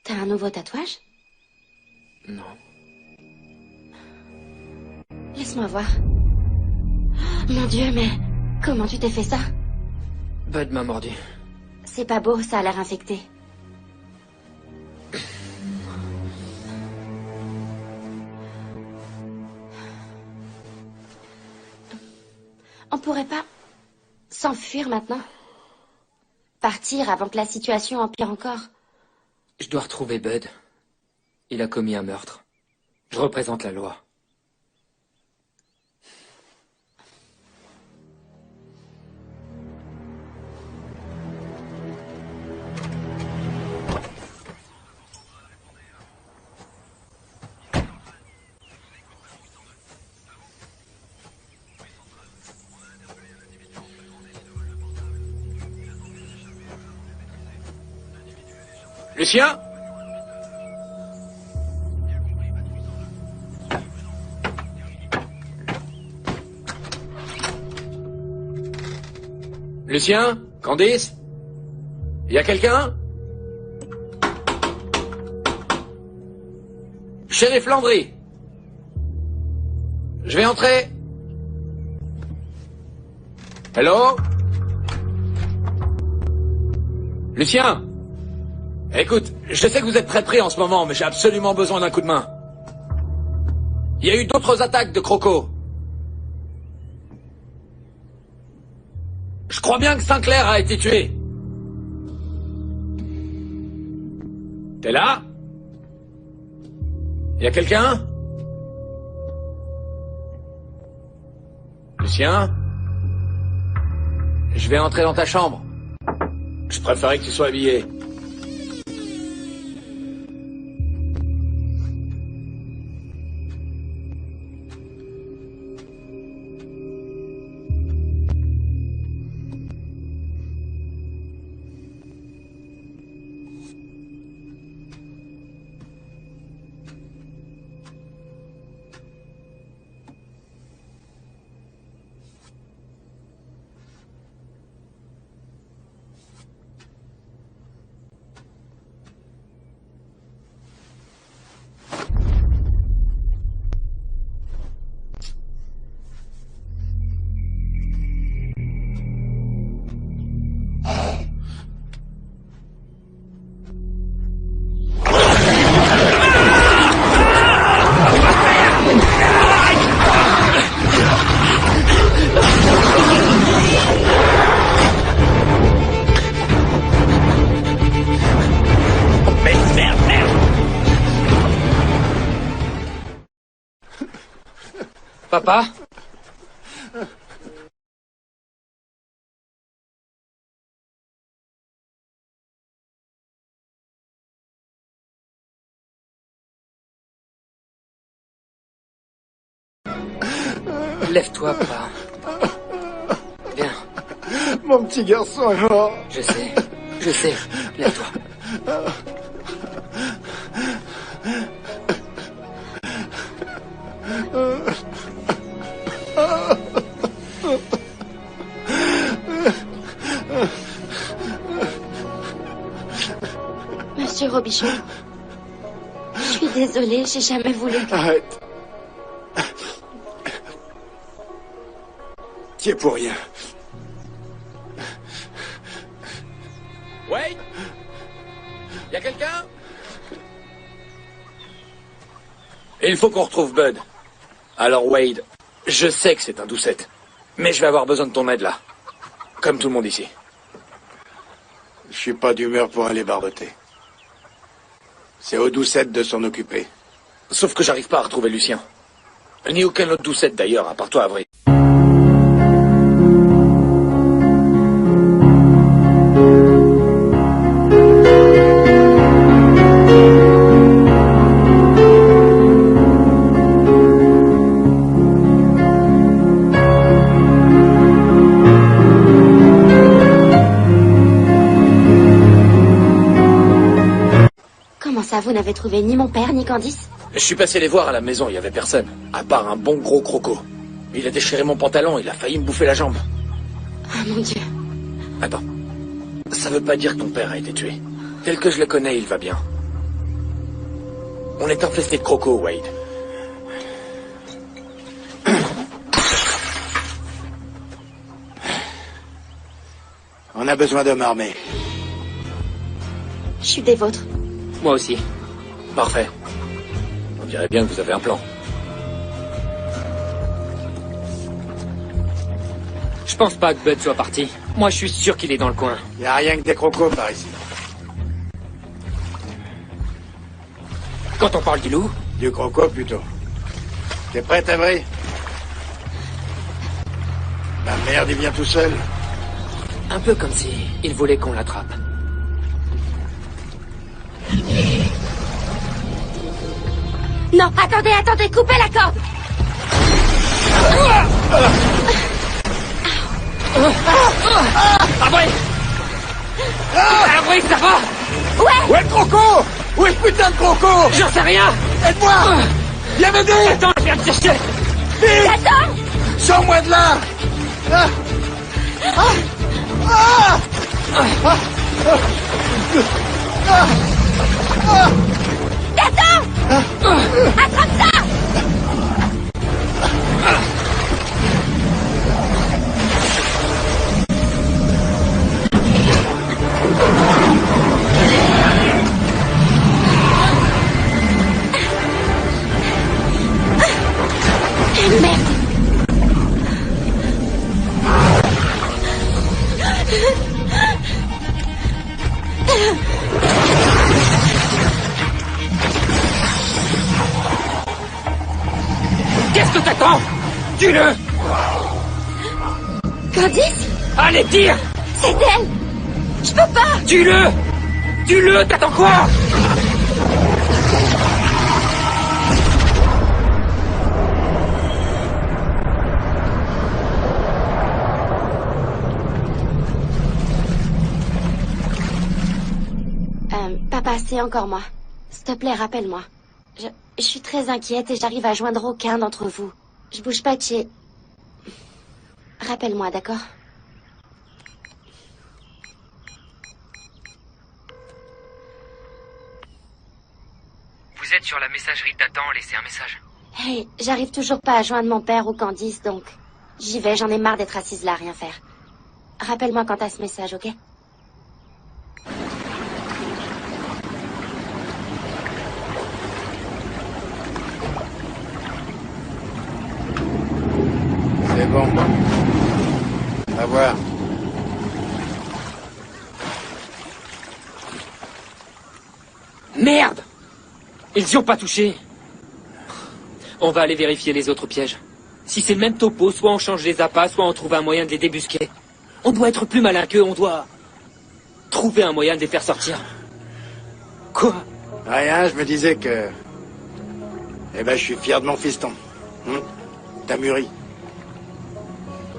T'as un nouveau tatouage?
Non.
Laisse-moi voir. Oh, mon Dieu, mais comment tu t'es fait ça?
Bud m'a mordu.
C'est pas beau, ça a l'air infecté. On pourrait pas s'enfuir maintenant? Partir avant que la situation empire encore?
Je dois retrouver Bud. Il a commis un meurtre. Je représente la loi.
Lucien? Lucien? Candice? Y a quelqu'un? Shérif Landry. Je vais entrer. Hello? Lucien? Écoute, je sais que vous êtes très pris en ce moment, mais j'ai absolument besoin d'un coup de main. Il y a eu d'autres attaques de crocos. Je crois bien que Sinclair a été tué. T'es là? Y a quelqu'un? Lucien? Je vais entrer dans ta chambre. Je préférais que tu sois habillé.
Papa? Lève-toi, papa. Viens.
Mon petit garçon est mort.
Je sais. Lève-toi.
Monsieur Robichaud, je suis désolée, j'ai jamais voulu...
Arrête. T'y es pour rien.
Wade? Y a quelqu'un? Il faut qu'on retrouve Bud. Alors Wade, je sais que c'est un doucette, mais je vais avoir besoin de ton aide là. Comme tout le monde ici.
Je suis pas d'humeur pour aller barboter. C'est aux doucettes de s'en occuper.
Sauf que j'arrive pas à retrouver Lucien. Ni aucun autre doucette d'ailleurs, à part toi, Avril.
Comment ça, vous n'avez trouvé ni mon père, ni Candice?
Je suis passé les voir à la maison, il y avait personne. À part un bon gros croco. Il a déchiré mon pantalon, il a failli me bouffer la jambe.
Ah, mon Dieu.
Attends. Ça veut pas dire que ton père a été tué. Tel que je le connais, il va bien. On est infesté de crocos, Wade.
On a besoin d'hommes armés.
Je suis des vôtres.
Moi aussi.
Parfait. On dirait bien que vous avez un plan.
pense pas que Bud soit parti. Moi, je suis sûr qu'il est dans le coin.
Y a rien que des crocos par ici.
Quand on parle du loup?
Du croco, plutôt. T'es prête, Avery? La merde, il vient tout seul.
Un peu comme si il voulait qu'on l'attrape.
Non, attendez, coupez la corde.
Avery! Avery, ça va?
Ouais!
Où est le croco? Où est ce putain de croco?
J'en sais rien!
Aide-moi! Viens m'aider!
Attends, je viens te chercher!
Vite!
Attends!
Sors-moi de là! Ah! Ah! Ah! Ah! Ah! Ah!
Attends! Attrape ça! Merde!
Qu'est-ce que t'attends? Tue-le!
Candice?
Allez, tire!
C'est elle! Je peux pas!
Tue-le! Tue-le! T'attends quoi?
Papa, c'est encore moi. S'il te plaît, rappelle-moi. Je suis très inquiète et j'arrive à joindre aucun d'entre vous. Je bouge pas de chez... Rappelle-moi, d'accord?
Vous êtes sur la messagerie d'Athan, laissez un message.
Hey, j'arrive toujours pas à joindre mon père ou Candice, donc... J'y vais, j'en ai marre d'être assise là à rien faire. Rappelle-moi quand t'as ce message, ok?
C'est bon. À voir.
Merde! Ils y ont pas touché. On va aller vérifier les autres pièges. Si c'est le même topo, soit on change les appâts, soit on trouve un moyen de les débusquer. On doit être plus malin qu'eux, on doit... trouver un moyen de les faire sortir. Quoi?
Rien, je me disais que... Eh ben, je suis fier de mon fiston. T'as mûri.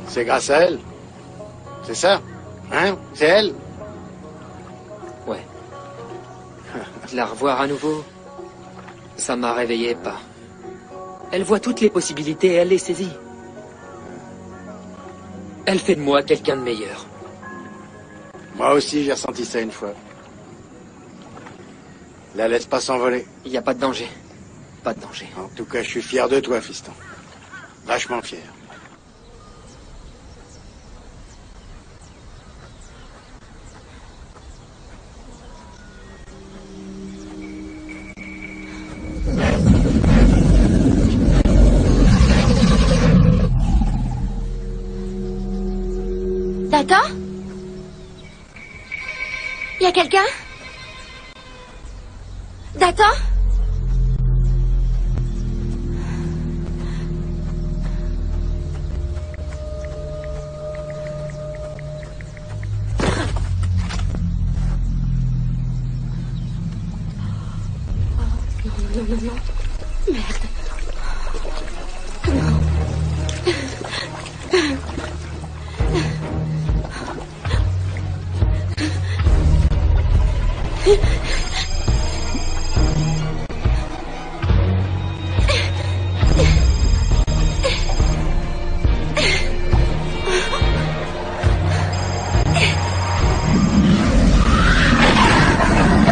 C'est grâce à elle. C'est ça? Hein? C'est elle?
Ouais. De la revoir à nouveau, ça m'a réveillé pas. Elle voit toutes les possibilités et elle les saisit. Elle fait de moi quelqu'un de meilleur.
Moi aussi, j'ai ressenti ça une fois. La laisse pas s'envoler.
Il n'y a pas de danger. Pas de danger.
En tout cas, je suis fier de toi, fiston. Vachement fier.
Attends? Y a quelqu'un? Dathan? Non. Merde. Non.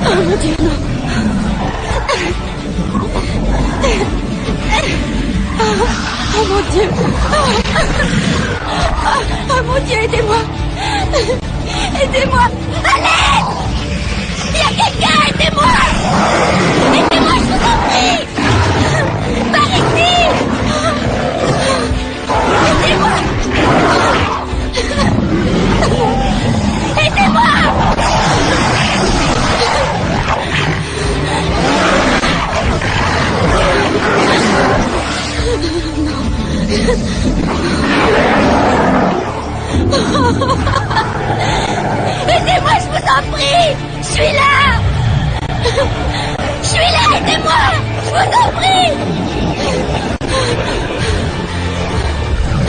Oh mon Dieu, non. Oh mon Dieu. Oh mon Dieu, aidez-moi. Aidez-moi. Allez! Il y a quelqu'un, aidez-moi. Aidez-moi, je vous en prie. Par ici. Aidez-moi. Aidez-moi, je vous en prie! Je suis là! Je suis là, aidez-moi! Je vous en prie!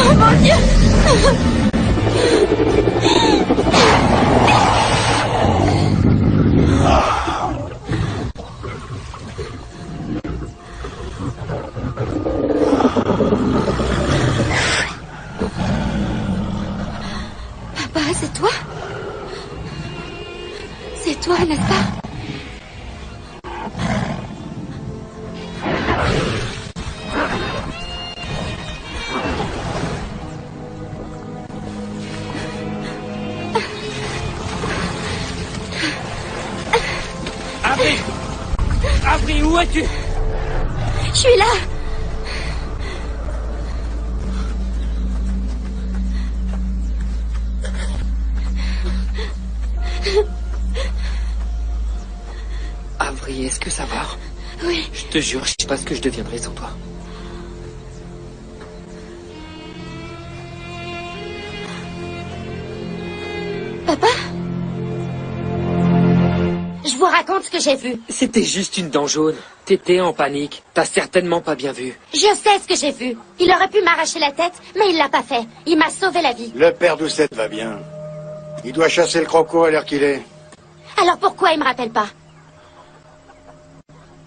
Oh mon Dieu! Papa, c'est toi? C'est toi, n'est-ce pas?
Avery, où es-tu?
Je suis là.
Avery, est-ce que ça va?
Oui.
Je te jure, je sais pas ce que je deviendrais sans toi.
Papa? Je vous raconte ce que j'ai vu.
C'était juste une dent jaune. T'étais en panique. T'as certainement pas bien vu.
Je sais ce que j'ai vu. Il aurait pu m'arracher la tête, mais il l'a pas fait. Il m'a sauvé la vie.
Le père Doucette va bien. Il doit chasser le croco à l'heure qu'il est.
Alors pourquoi il me rappelle pas?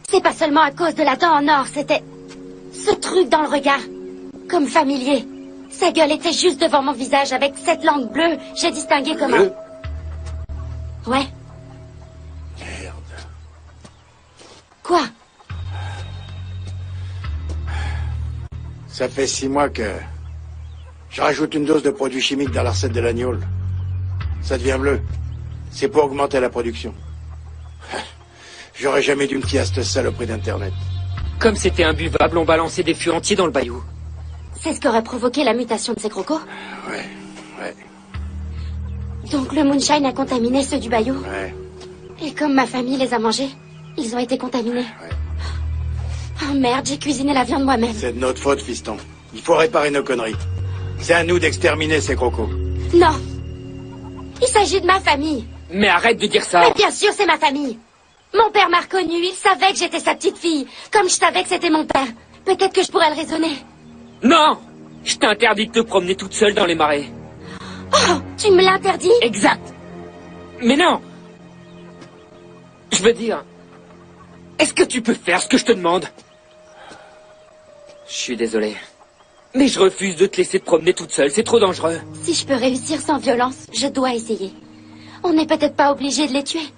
C'est pas seulement à cause de la dent en or, c'était... ce truc dans le regard. Comme familier. Sa gueule était juste devant mon visage avec cette langue bleue. J'ai distingué comme un... Ouais.
Merde.
Quoi?
Ça fait 6 mois que... je rajoute une dose de produits chimiques dans la recette de l'agneau. Ça devient bleu. C'est pour augmenter la production. J'aurais jamais dû me fier à cette saloperie d'Internet.
Comme c'était imbuvable, on balançait des fûts entiers dans le bayou.
C'est ce qu'aurait provoqué la mutation de ces crocos?
Ouais.
Donc le moonshine a contaminé ceux du bayou?
Ouais.
Et comme ma famille les a mangés, ils ont été contaminés. Oh merde, j'ai cuisiné la viande moi-même.
C'est de notre faute, fiston. Il faut réparer nos conneries. C'est à nous d'exterminer ces crocos.
Non. Il s'agit de ma famille.
Mais arrête de dire ça.
Mais bien sûr, c'est ma famille. Mon père m'a reconnu, il savait que j'étais sa petite fille. Comme je savais que c'était mon père. Peut-être que je pourrais le raisonner.
Non! Je t'interdis de te promener toute seule dans les marais.
Oh, tu me l'interdis?
Exact. Mais non! Je veux dire... Est-ce que tu peux faire ce que je te demande? Je suis désolé. Mais je refuse de te laisser te promener toute seule, c'est trop dangereux.
Si je peux réussir sans violence, je dois essayer. On n'est peut-être pas obligé de les tuer.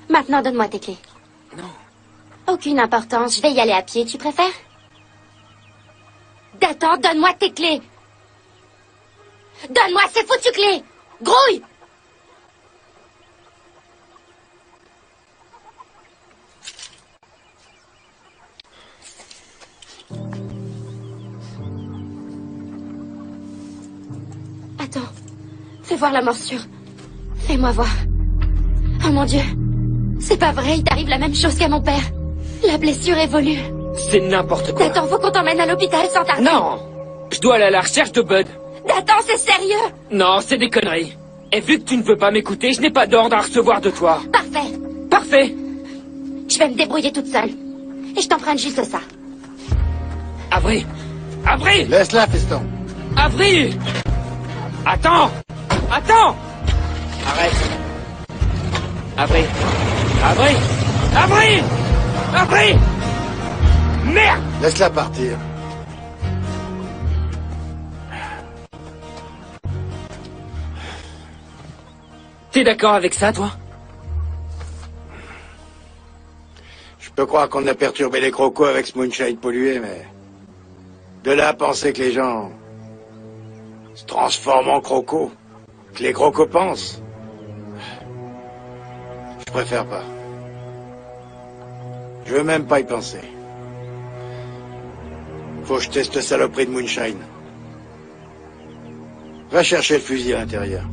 Maintenant, donne-moi tes clés.
Non.
Aucune importance, je vais y aller à pied, tu préfères? Attends, donne-moi tes clés. Donne-moi ces foutues clés. Grouille! Attends, fais voir la morsure. Fais-moi voir. Oh mon Dieu, c'est pas vrai, il t'arrive la même chose qu'à mon père. La blessure évolue.
C'est n'importe quoi.
Attends, faut qu'on t'emmène à l'hôpital sans tarder.
Non! Je dois aller à la recherche de Bud.
Attends, c'est sérieux?
Non, c'est des conneries. Et vu que tu ne veux pas m'écouter, je n'ai pas d'ordre à recevoir de toi.
Parfait.
Parfait.
Je vais me débrouiller toute seule. Et je t'emprunte juste ça.
Avery! Avery!
Laisse-la, fiston.
Avery! Attends! Attends! Arrête! Avery! Avery! Avery! Avery! Merde!
Laisse-la partir.
T'es d'accord avec ça, toi?
Je peux croire qu'on a perturbé les crocos avec ce moonshine pollué, mais... de là à penser que les gens... se transforment en crocos, que les crocos pensent... je préfère pas. Je veux même pas y penser. Faut que je teste saloperie de moonshine. Va chercher le fusil à l'intérieur.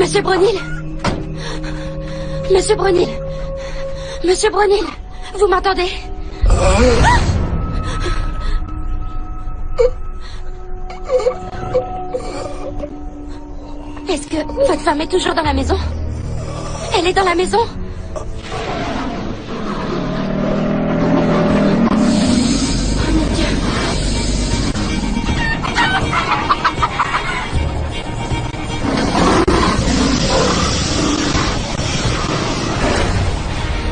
Monsieur Bronil. Monsieur Bronil. Monsieur Bronil, vous m'entendez? Est-ce que votre femme est toujours dans la maison? Elle est dans la maison? Oh mon Dieu.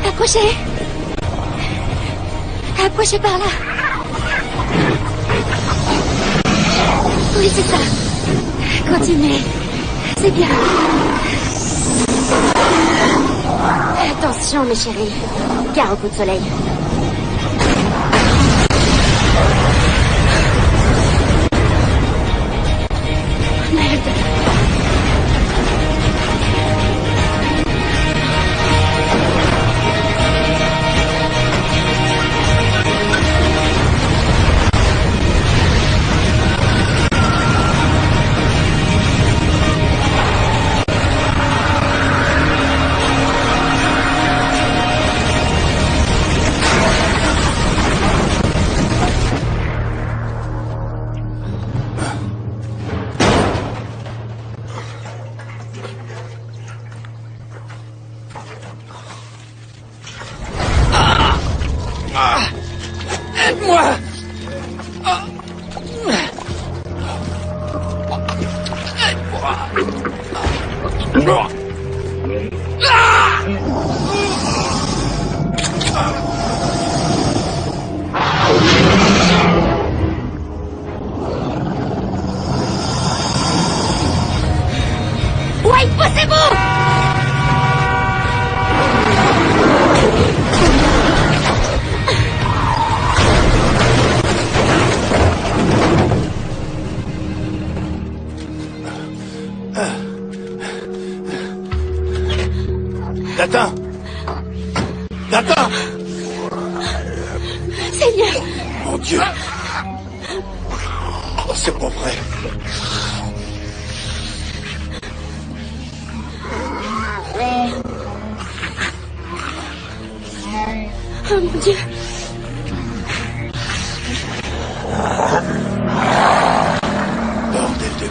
Approchez. Approchez par là. Oui, c'est ça. Continuez. C'est bien. Attention, mes chéris. Gare au coup de soleil. Merde.
Aide-moi! Aide-moi!
Ouais, poussez-vous!
Data! Data!
C'est bien.
Mon Dieu! Oh, c'est pas vrai.
Oh mon Dieu.
Bordel de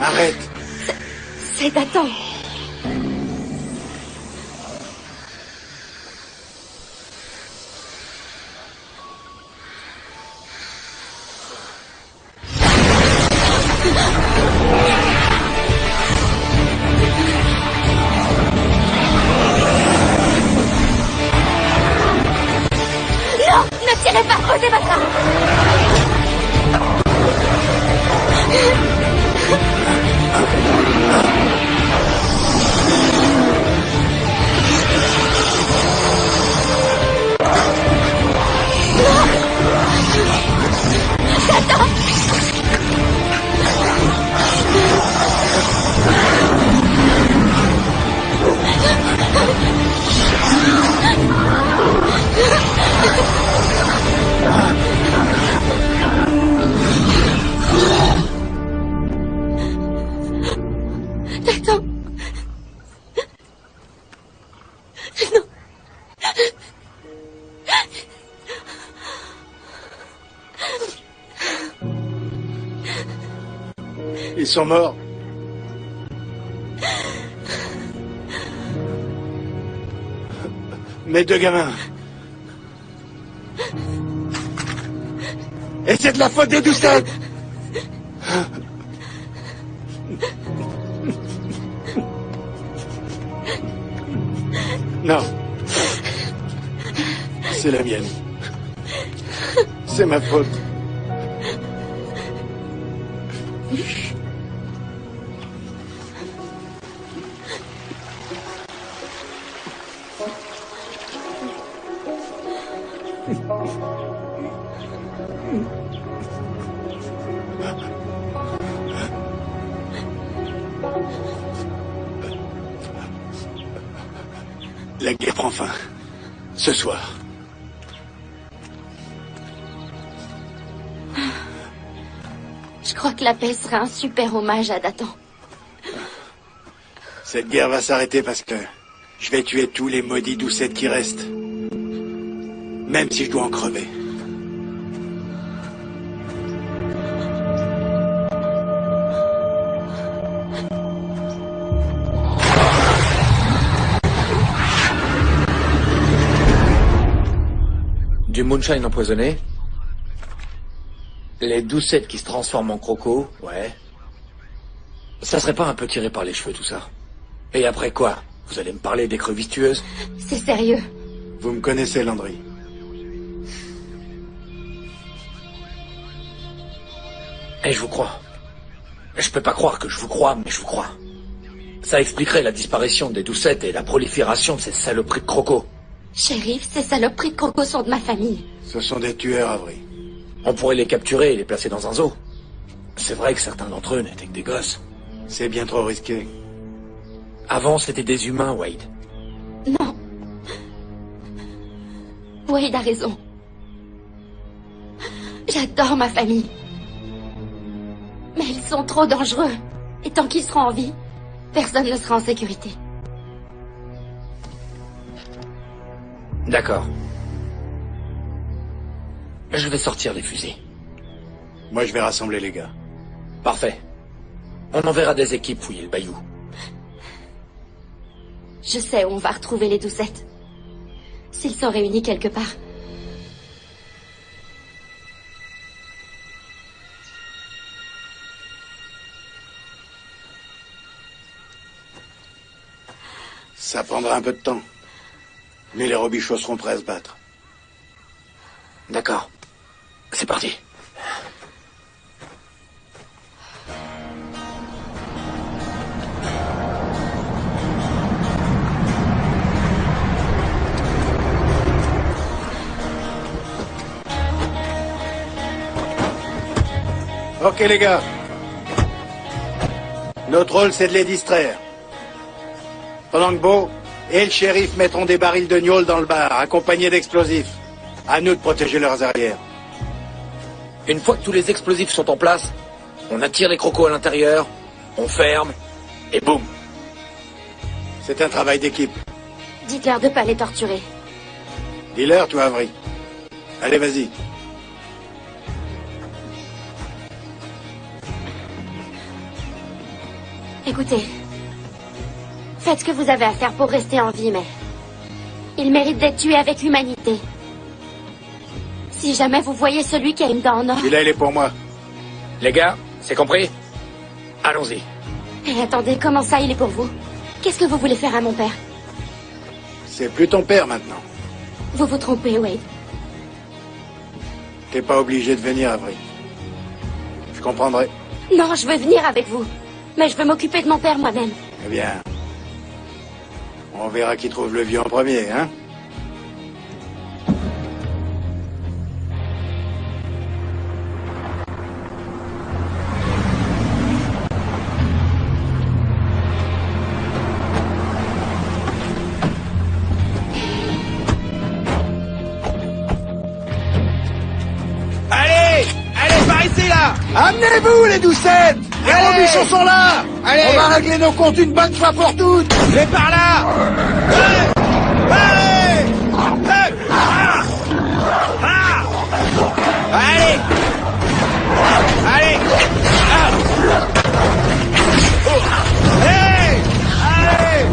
Arrête!
C'est Dathan. Non, ne tirez pas, posez votre arme. Dathan. Non.
Ils sont morts. Mes deux gamins. Et c'est de la faute des Doucet. Non. C'est la mienne. C'est ma faute. La guerre prend fin. Ce soir.
Je crois que la paix sera un super hommage à Dathan.
Cette guerre va s'arrêter parce que je vais tuer tous les maudits doucettes qui restent. Même si je dois en crever.
Du moonshine empoisonné. Les doucettes qui se transforment en crocos, ouais. Ça serait pas un peu tiré par les cheveux tout ça? Et après quoi? Vous allez me parler d'écrevisses tueuses?
C'est sérieux.
Vous me connaissez, Landry.
Et je vous crois. Je peux pas croire que je vous crois, mais je vous crois. Ça expliquerait la disparition des doucettes et la prolifération de ces saloperies de crocos.
Shérif, ces saloperies de crocos sont de ma famille.
Ce sont des tueurs, Avery.
On pourrait les capturer et les placer dans un zoo. C'est vrai que certains d'entre eux n'étaient que des gosses.
C'est bien trop risqué.
Avant, c'était des humains, Wade.
Non. Wade a raison. J'adore ma famille. Mais ils sont trop dangereux. Et tant qu'ils seront en vie, personne ne sera en sécurité.
D'accord. Je vais sortir les fusils.
Moi, je vais rassembler les gars.
Parfait. On enverra des équipes fouiller le bayou.
Je sais où on va retrouver les doucettes. S'ils sont réunis quelque part.
Ça prendra un peu de temps. Mais les robichaux seront prêts à se battre.
D'accord. C'est parti.
Ok les gars. Notre rôle c'est de les distraire. Pendant que Beau et le shérif mettront des barils de gnôle dans le bar, accompagnés d'explosifs. À nous de protéger leurs arrières.
Une fois que tous les explosifs sont en place, on attire les crocos à l'intérieur, on ferme, et boum.
C'est un travail d'équipe.
Dites-leur de pas les torturer.
Dis-leur, toi, Avery. Allez, vas-y.
Écoutez. Faites ce que vous avez à faire pour rester en vie, mais... il mérite d'être tué avec humanité. Si jamais vous voyez celui qui a une dent en or...
Celui-là, il est pour moi.
Les gars, c'est compris? Allons-y.
Et attendez, comment ça, il est pour vous? Qu'est-ce que vous voulez faire à mon père?
C'est plus ton père, maintenant.
Vous vous trompez, Wade.
T'es pas obligé de venir, Avery. Je comprendrai.
Non, je veux venir avec vous. Mais je veux m'occuper de mon père moi-même.
Eh bien... on verra qui trouve le vieux en premier, hein?
Allez! Allez, par ici, là!
Amenez-vous, les doucettes! Les robichons sont là!
Allez!
On va régler nos comptes une bonne fois pour toutes!
Les par là! Allez! Allez! Ah! Ah! Allez! Allez! Ah! Oh! Hey! Allez!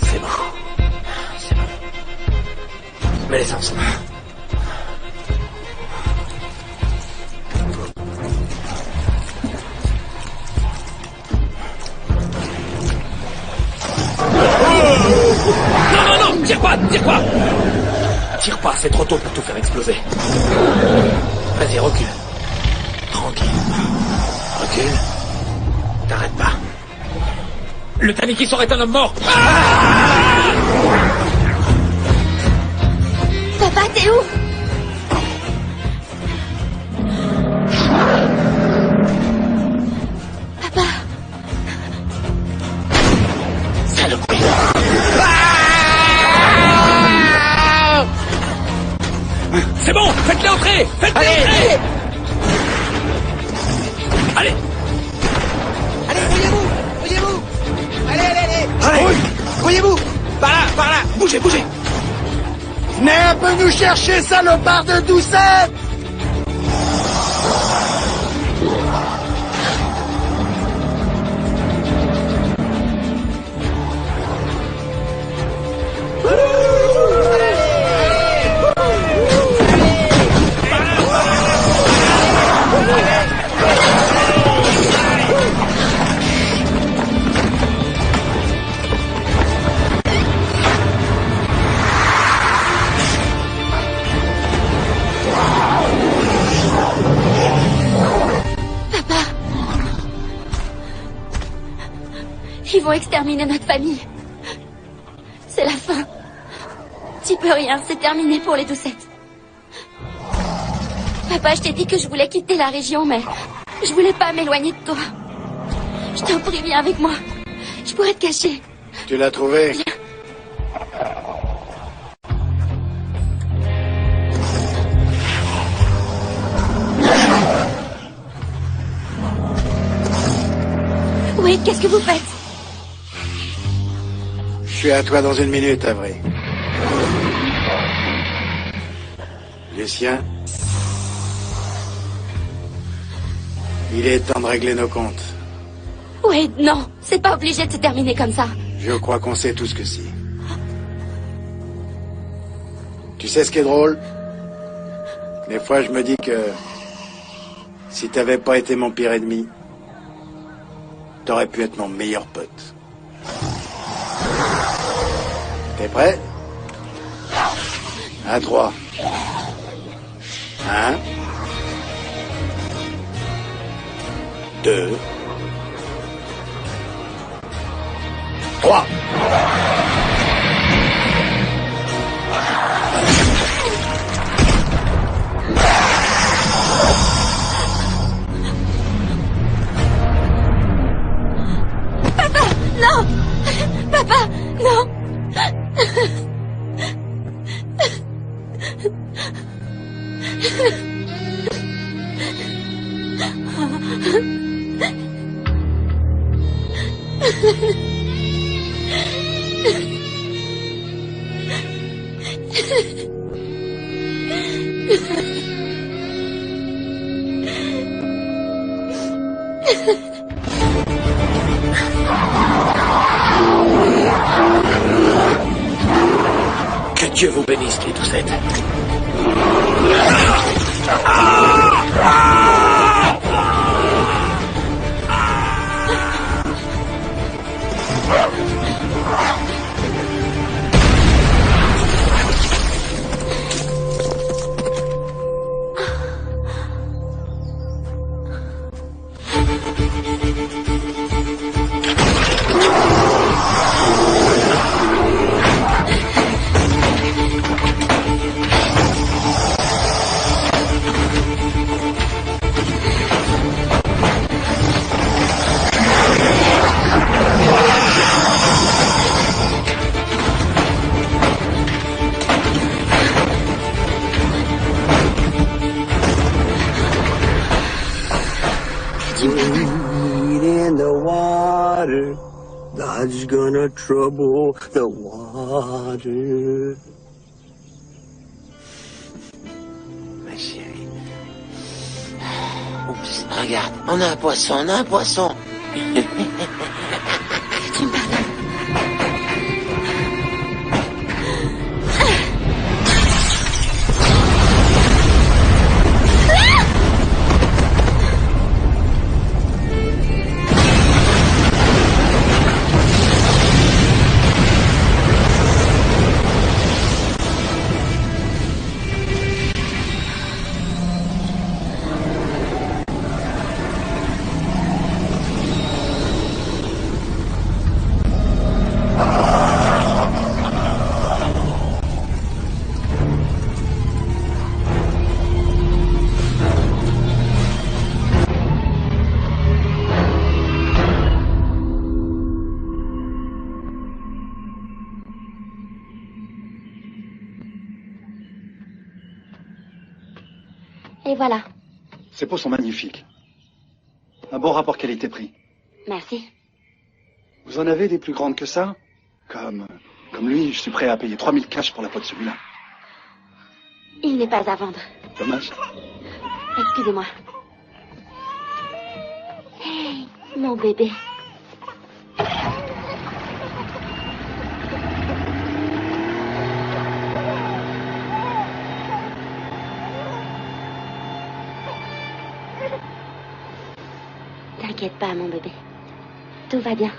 C'est bon. C'est bon. Mets l'essence. Non, non, non! Tire pas! Tire pas! Tire pas, c'est trop tôt pour tout faire exploser. Vas-y, recule. Tranquille. Recule. T'arrêtes pas. Le Tanikis serait un homme mort.
Papa, t'es où? Papa.
Saloperie.
C'est bon, faites-les entrer. Faites-les entrer. Allez.
Allez, brouillez-vous. Brouillez-vous. Allez. Brouillez-vous. Par là. Bougez.
Venez un peu nous chercher, salopard de Doucette!
Ils vont exterminer notre famille. C'est la fin. Tu peux rien, c'est terminé pour les Doucettes. Papa, je t'ai dit que je voulais quitter la région, mais je voulais pas m'éloigner de toi. Je t'en prie, viens avec moi. Je pourrais te cacher.
Tu l'as trouvé?
Viens. Oui, qu'est-ce que vous faites?
Je suis à toi dans 1 minute, Avery. Lucien, il est temps de régler nos comptes.
Oui, non, c'est pas obligé de se terminer comme ça.
Je crois qu'on sait tout ce que c'est. Tu sais ce qui est drôle? Des fois, je me dis que si t'avais pas été mon pire ennemi, t'aurais pu être mon meilleur pote. T'es prêt? À 3. 1. 2. 3.
Papa, non! Papa, non!
Que Dieu vous bénisse, les Doucettes.
God's gonna trouble the water.
Ma chérie. Oups, regarde, on a un poisson,
Tu me pardonnes. Et voilà.
Ces peaux sont magnifiques. Un bon rapport qualité-prix.
Merci.
Vous en avez des plus grandes que ça? Comme lui, je suis prêt à payer 3000 cash pour la peau de celui-là.
Il n'est pas à vendre.
Dommage.
Excusez-moi. Hey, mon bébé. T'inquiète pas, mon bébé. Tout va bien.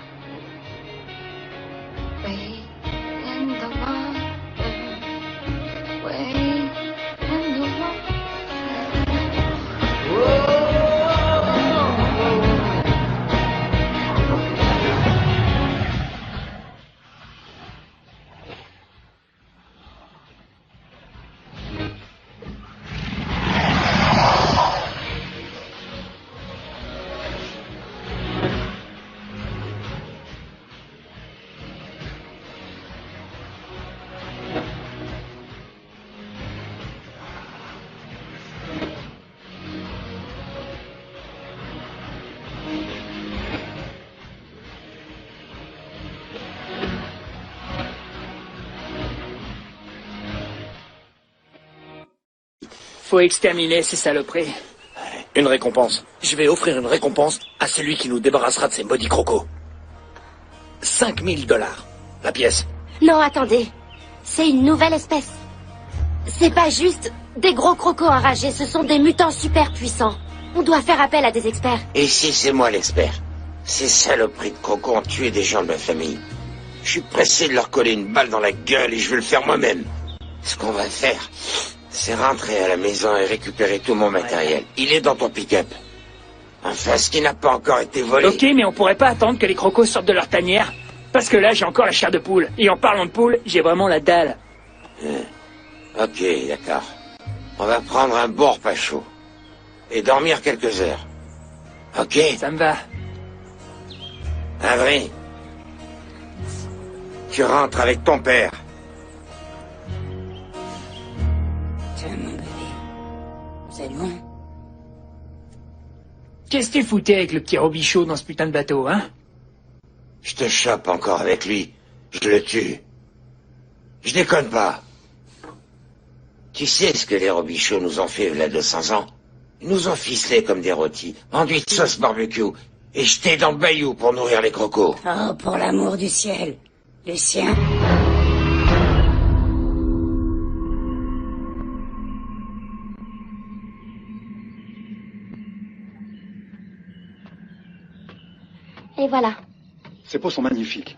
Faut exterminer ces saloperies.
Une récompense. Je vais offrir une récompense à celui qui nous débarrassera de ces maudits crocos. 5000 $, la pièce.
Non, attendez. C'est une nouvelle espèce. C'est pas juste des gros crocos enragés, ce sont des mutants super puissants. On doit faire appel à des experts.
Et si c'est moi l'expert? Ces saloperies de crocos ont tué des gens de ma famille. Je suis pressé de leur coller une balle dans la gueule et je vais le faire moi-même. Ce qu'on va faire, c'est rentrer à la maison et récupérer tout mon matériel. Il est dans ton pick-up. Enfin, ce qui n'a pas encore été volé.
Ok, mais on pourrait pas attendre que les crocos sortent de leur tanière. Parce que là, j'ai encore la chair de poule. Et en parlant de poule, j'ai vraiment la dalle.
Ok, d'accord. On va prendre un bon repas chaud. Et dormir quelques heures. Ok?
Ça me va.
Avery, tu rentres avec ton père.
Tiens, mon bébé. Vous êtes bon?
Qu'est-ce que tu foutais avec le petit Robichaud dans ce putain de bateau, hein?
Je te chope encore avec lui. Je le tue. Je déconne pas. Tu sais ce que les Robichauds nous ont fait il y a 200 ans? Ils nous ont ficelés comme des rôtis, enduits de sauce barbecue, et jetés dans le bayou pour nourrir les crocos.
Oh, pour l'amour du ciel. Lucien.
Et voilà.
Ces peaux sont magnifiques.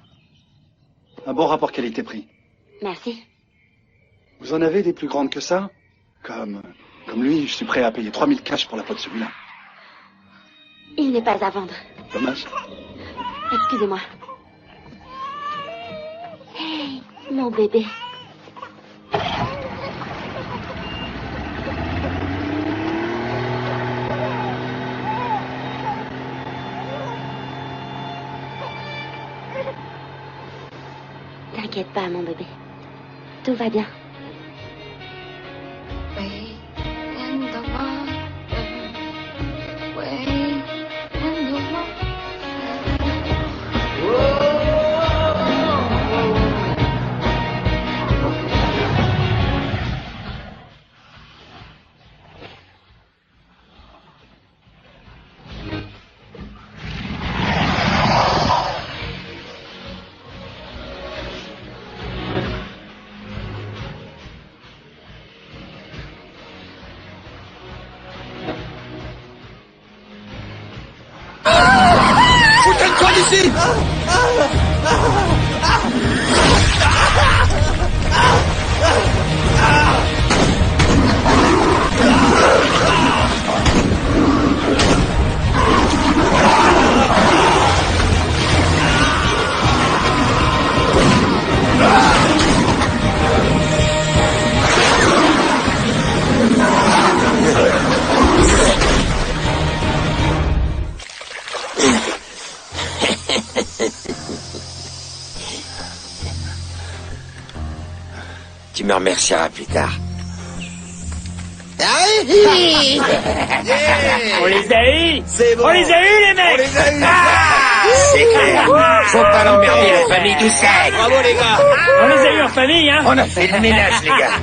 Un bon rapport qualité-prix.
Merci.
Vous en avez des plus grandes que ça? Comme lui, je suis prêt à payer 3000 cash pour la peau de celui-là.
Il n'est pas à vendre.
Dommage.
Excusez-moi. Hey, mon bébé. T'inquiète pas, mon bébé. Tout va bien.
Foutez-le-toi d'ici!
Tu me remercieras plus tard.
Harry!
On les a eus.
C'est bon.
On les a eus, les mecs.
On les a eus.
C'est clair. Faut pas l'emmerder, la famille du sec.
Bravo, les gars.
On les a eus en famille, hein.
On a fait le ménage, les gars.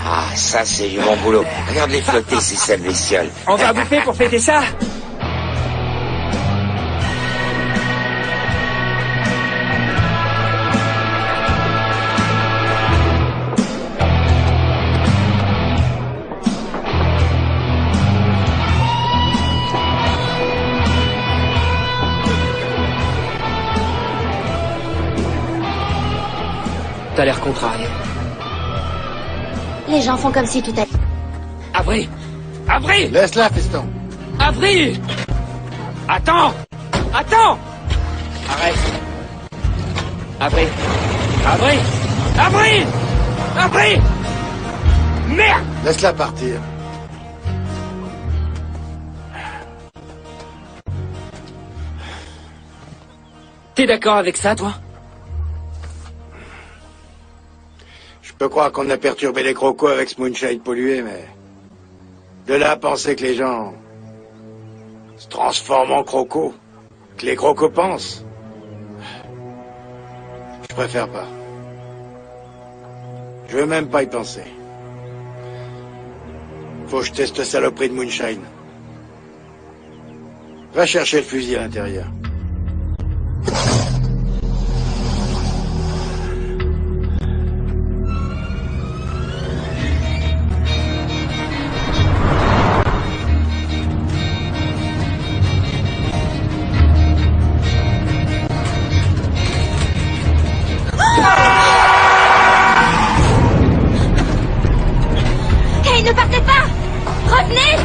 Ah, ça, c'est du bon boulot. Regarde-les flotter, ces sales bestioles.
On va bouffer pour fêter ça.
T'as l'air contrarié.
Les gens font comme si tout allait.
Avril! Avril!
Laisse-la, fiston.
Avril! Attends! Attends! Arrête! Avril! Avril! Avril! Avril! Merde!
Laisse-la partir.
T'es d'accord avec ça, toi?
Je peux croire qu'on a perturbé les crocos avec ce moonshine pollué, mais... De là à penser que les gens... se transforment en crocos, que les crocos pensent... Je préfère pas. Je veux même pas y penser. Faut que je teste saloperie de moonshine. Va chercher le fusil à l'intérieur.
Hey, ne partez pas! Revenez!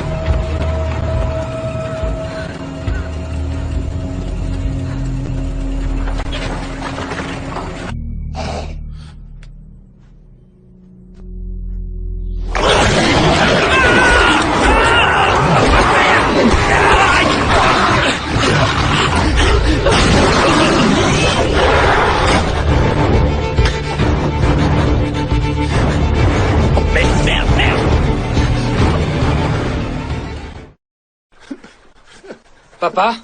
Papa?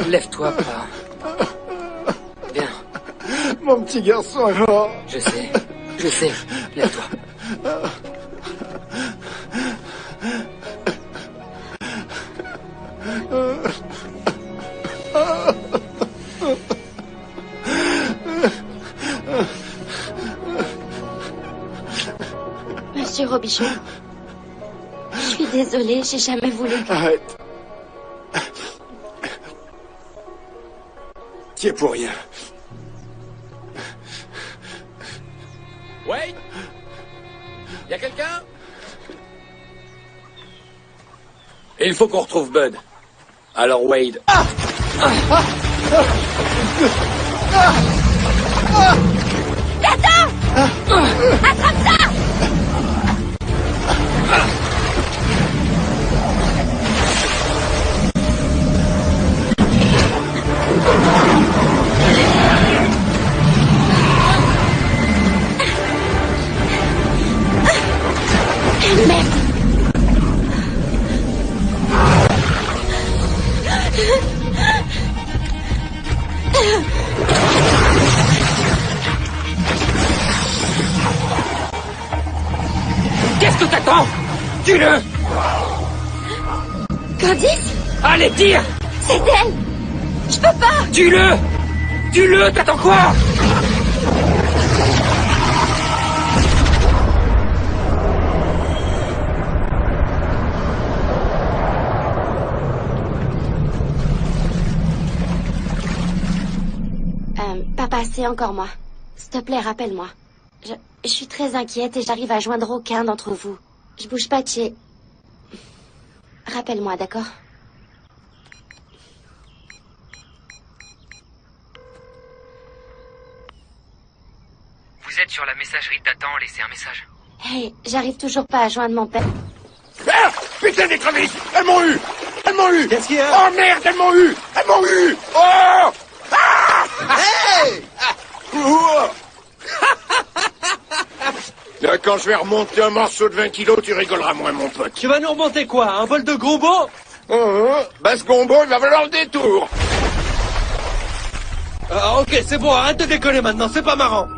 Lève-toi, papa. Viens.
Mon petit garçon est mort.
Je sais. Lève-toi.
Monsieur Robichaud, je suis désolée, j'ai jamais voulu que...
Arrête. T'y es pour rien.
Wade? Y a quelqu'un? Il faut qu'on retrouve Bud. Alors Wade.
Attends! Attrape ça! Merde!
Qu'est-ce que t'attends? Tue-le!
Candice?
Allez, tire!
C'est elle! Je peux pas!
Tue-le! Tue-le! T'attends quoi?
Papa, c'est encore moi. S'il te plaît, rappelle-moi. Je suis très inquiète et j'arrive à joindre aucun d'entre vous. Je bouge pas de chez... Rappelle-moi, d'accord?
Vous êtes sur la messagerie de Nathan, laissez un message.
Hey, j'arrive toujours pas à joindre mon père.
Ah, putain d'écrevisses! Elles m'ont eu! Elles m'ont eu!
Qu'est-ce qu'il y a?
Oh merde, elles m'ont eu! Elles m'ont eu! Oh! Ah!
Hey!
Là, quand je vais remonter un morceau de 20 kilos, tu rigoleras moins, mon pote.
Tu vas nous remonter quoi? Un bol de gombo?
Bah, ce gombo, il va valoir le détour.
Ah, ok, c'est bon, arrête de déconner maintenant, c'est pas marrant.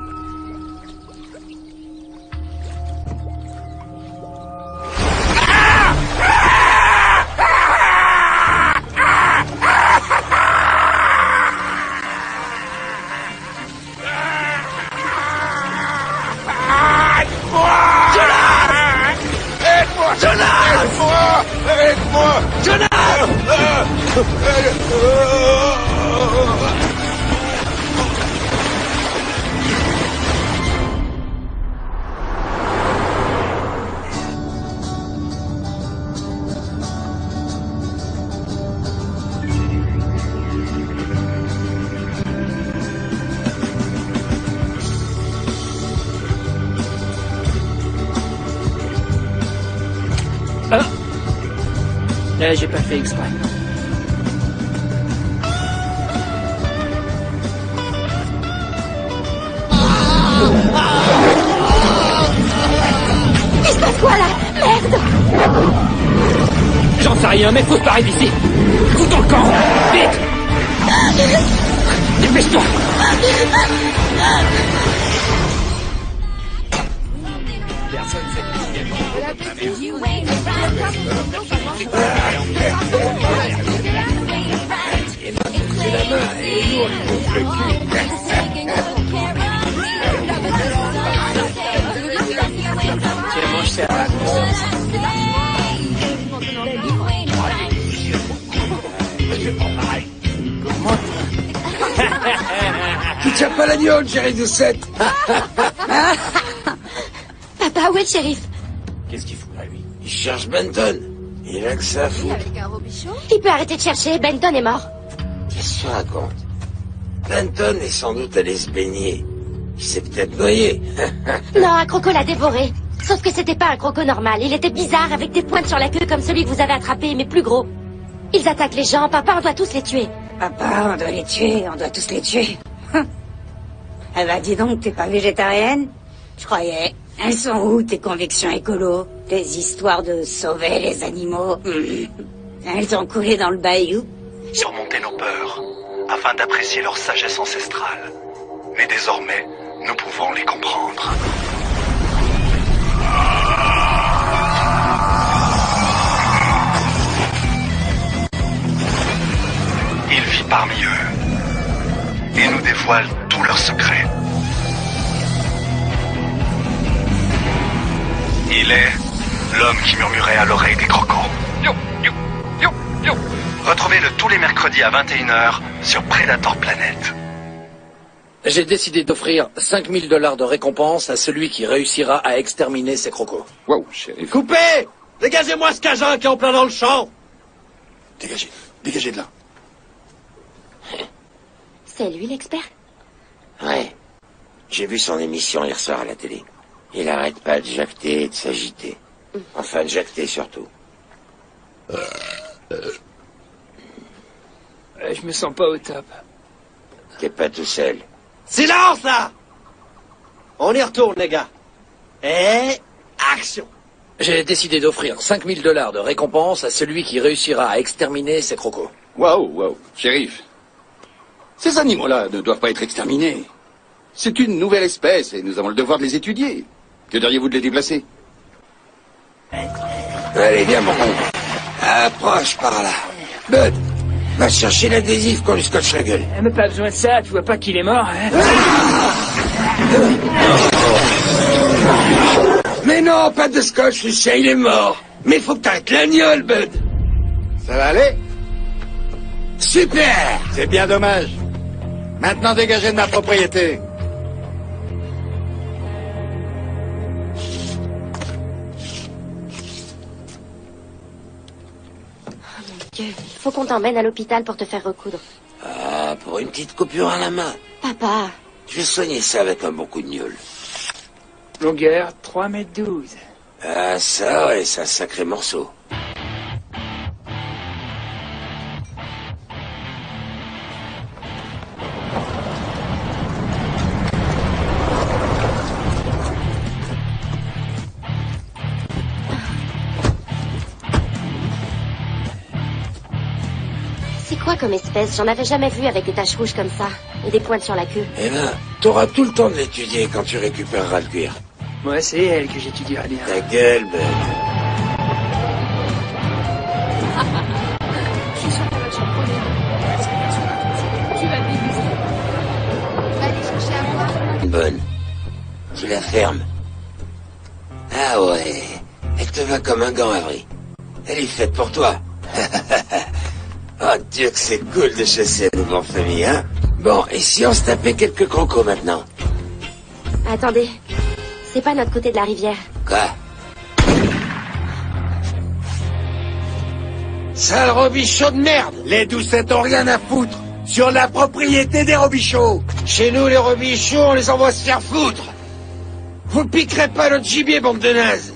J'ai pas fait exprès.
Il se passe quoi là? Merde!
J'en sais rien, mais faut se barrer d'ici. Foutons le camp. Vite! Dépêche-toi! Personne sait.
Tiens, mange ça.
Tu tiens pas la gnôle, Jerry Doucette.
Papa, où est le shérif?
Qu'est-ce qu'il fout là, lui? Il cherche Benton. Il a que ça à foutre.
Il peut arrêter de chercher, Benton est mort.
Qu'est-ce que tu racontes? Benton est sans doute allé se baigner. Il s'est peut-être noyé.
Non, un croco l'a dévoré. Sauf que c'était pas un croco normal. Il était bizarre, avec des pointes sur la queue comme celui que vous avez attrapé, mais plus gros. Ils attaquent les gens. Papa, on doit tous les tuer.
Papa, on doit les tuer, on doit tous les tuer. Eh ben, dis donc, t'es pas végétarienne? Je croyais. Elles sont où tes convictions écolo? Tes histoires de sauver les animaux? Elles ont coulé dans le bayou?
Surmonter nos peurs, afin d'apprécier leur sagesse ancestrale. Mais désormais, nous pouvons les comprendre. Il vit parmi eux et nous dévoile tous leurs secrets. Il est l'homme qui murmurait à l'oreille des crocos. Retrouvez-le tous les mercredis à 21h sur Predator Planet.
J'ai décidé d'offrir 5 000 $ de récompense à celui qui réussira à exterminer ces crocos.
Wow, shérif.
Coupez! Dégagez-moi ce cajun qui est en plein dans le champ!
Dégagez. Dégagez de là.
C'est lui l'expert?
Ouais. J'ai vu son émission hier soir à la télé. Il arrête pas de jacter et de s'agiter. Enfin, de jacter surtout.
Je me sens pas au top.
T'es pas tout seul.
Silence, là! On y retourne, les gars. Et... action!
J'ai décidé d'offrir 5 000 $ de récompense à celui qui réussira à exterminer ces crocos.
Waouh, shérif. Ces animaux-là ne doivent pas être exterminés. C'est une nouvelle espèce et nous avons le devoir de les étudier. Que diriez-vous de les déplacer?
Allez, viens, mon con. Approche par là. Bud, va chercher l'adhésif qu'on lui scotche la gueule.
Mais pas besoin de ça, tu vois pas qu'il est mort, hein?
Mais non, pas de scotch, Lucien, il est mort. Mais faut que t'arrêtes la gnôle, Bud.
Ça va aller?
Super!
C'est bien dommage. Maintenant, dégagez de ma propriété.
Dieu, il faut qu'on t'emmène à l'hôpital pour te faire recoudre.
Ah, pour une petite coupure à la main.
Papa.
Je vais soigner ça avec un bon coup de gnôle.
Longueur, 3,12 m.
Ah, ça, ouais, c'est un sacré morceau.
C'est quoi comme espèce? J'en avais jamais vu avec des taches rouges comme ça. Et des pointes sur la queue.
Eh ben, t'auras tout le temps de l'étudier quand tu récupéreras le cuir.
Ouais, c'est elle que j'étudierai bien.
Ta gueule, Ben.
Je suis sûr qu'elle va te champonner. Tu vas déguster. Va aller chercher à boire.
Une bonne. Tu la fermes. Ah ouais. Elle te va comme un gant, Avery. Elle est faite pour toi. Oh Dieu que c'est cool de chasser à nouveau en famille, hein? Bon, et si on se tapait quelques crocos maintenant?
Attendez. C'est pas notre côté de la rivière.
Quoi? Sale robichon de merde!
Les doucettes ont rien à foutre sur la propriété des robichaux.
Chez nous, les robichaux, on les envoie se faire foutre. Vous piquerez pas notre gibier, bande de nazes.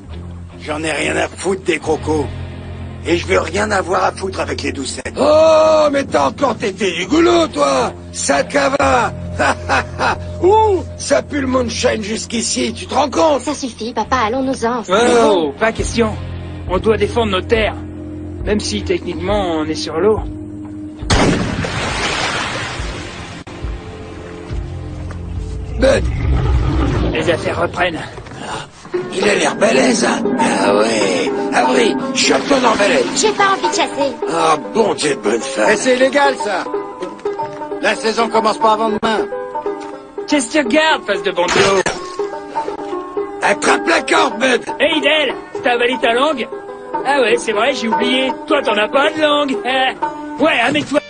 J'en ai rien à foutre des crocos. Et je veux rien avoir à foutre avec les doucettes.
Oh, mais t'as encore tété du goulot, toi! Sakava! Ouh, ça pue le moonshine jusqu'ici, tu te rends compte?
Ça suffit, papa, allons-nous-en.
Oh, pas question. On doit défendre nos terres. Même si, techniquement, on est sur l'eau.
Ben,
Les affaires reprennent.
il a l'air balèze, hein? Ah ouais. Avery, je suis retourné en balèze.
J'ai pas envie de chasser.
Ah, bon Dieu de bonne femme.
Mais c'est illégal, ça. La saison commence pas avant demain.
Qu'est-ce que tu regardes, face de bandeau?
Attrape la corde, Bud.
Hey, Del, t'as avalé ta langue? Ah ouais, c'est vrai, j'ai oublié. Toi, t'en as pas de langue. Ouais, amène-toi.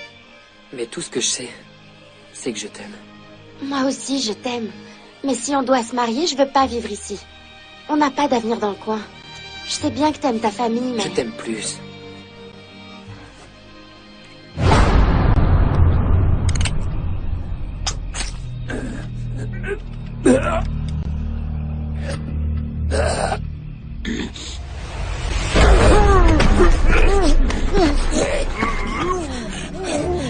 Mais tout ce que je sais, c'est que je t'aime.
Moi aussi, je t'aime. Mais si on doit se marier, je veux pas vivre ici. On n'a pas d'avenir dans le coin. Je sais bien que t'aimes ta famille, mais...
Je t'aime plus.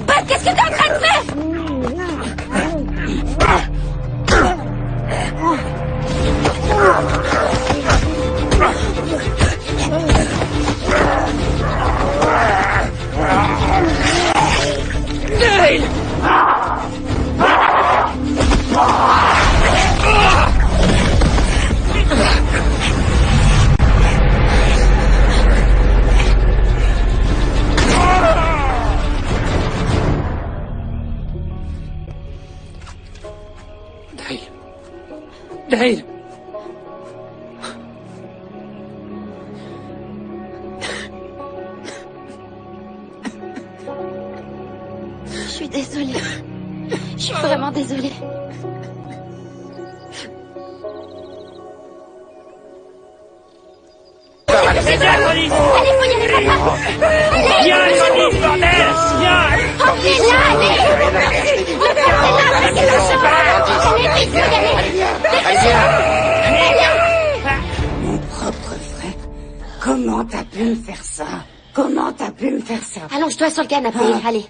Bud, qu'est-ce que t'es en train de faire?
Dale!
Je suis désolée. Je suis vraiment désolée.
C'est bien, police!
Allez, faut y aller, papa! Allez!
Viens, police, bordel! Viens!
Oh, viens là, allez! Le père, c'est là, c'est là, allez, vite, faut y aller!
Mon propre frère, comment t'as pu me faire ça? Comment t'as pu me faire ça?
Allonge-toi sur le canapé, allez.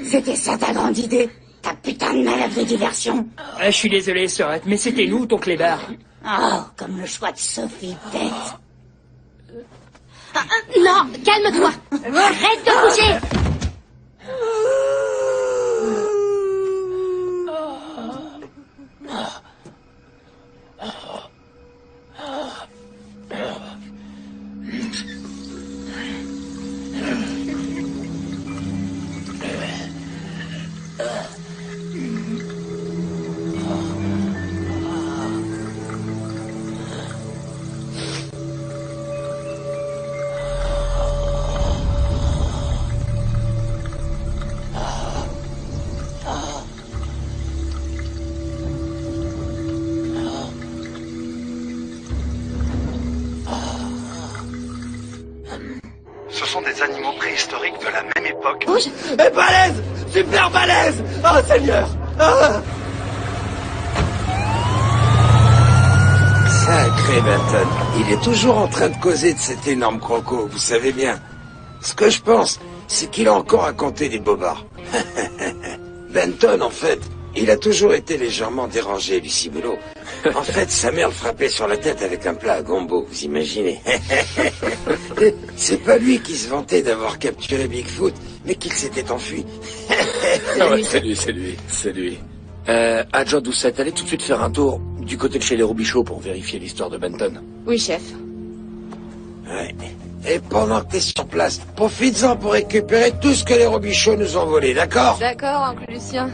C'était ça ta grande idée? Ta putain de malade de diversion?
Je suis désolé, Sorette, mais c'était nous, ton clébard.
Oh, comme le choix de Sophie, bête.
Non, calme-toi. Arrête de bouger.
Ce sont des animaux préhistoriques de la même époque.
Bouge.
Et balèze! Super balèze! Oh Seigneur! Ah
Sacré Benton. Il est toujours en train de causer de cet énorme croco, vous savez bien. Ce que je pense, c'est qu'il a encore raconté des bobards. Benton, en fait, il a toujours été légèrement dérangé, Lucie Boulot. En fait, sa mère le frappait sur la tête avec un plat à gombo, vous imaginez. C'est pas lui qui se vantait d'avoir capturé Bigfoot, mais qu'il s'était enfui.
Ah ouais, c'est lui. Adjoint Doucette, allez tout de suite faire un tour du côté de chez les Robichaud pour vérifier l'histoire de Benton.
Oui, chef.
Ouais. Et pendant que t'es sur place, profites-en pour récupérer tout ce que les Robichaud nous ont volé, d'accord?
D'accord, oncle Lucien.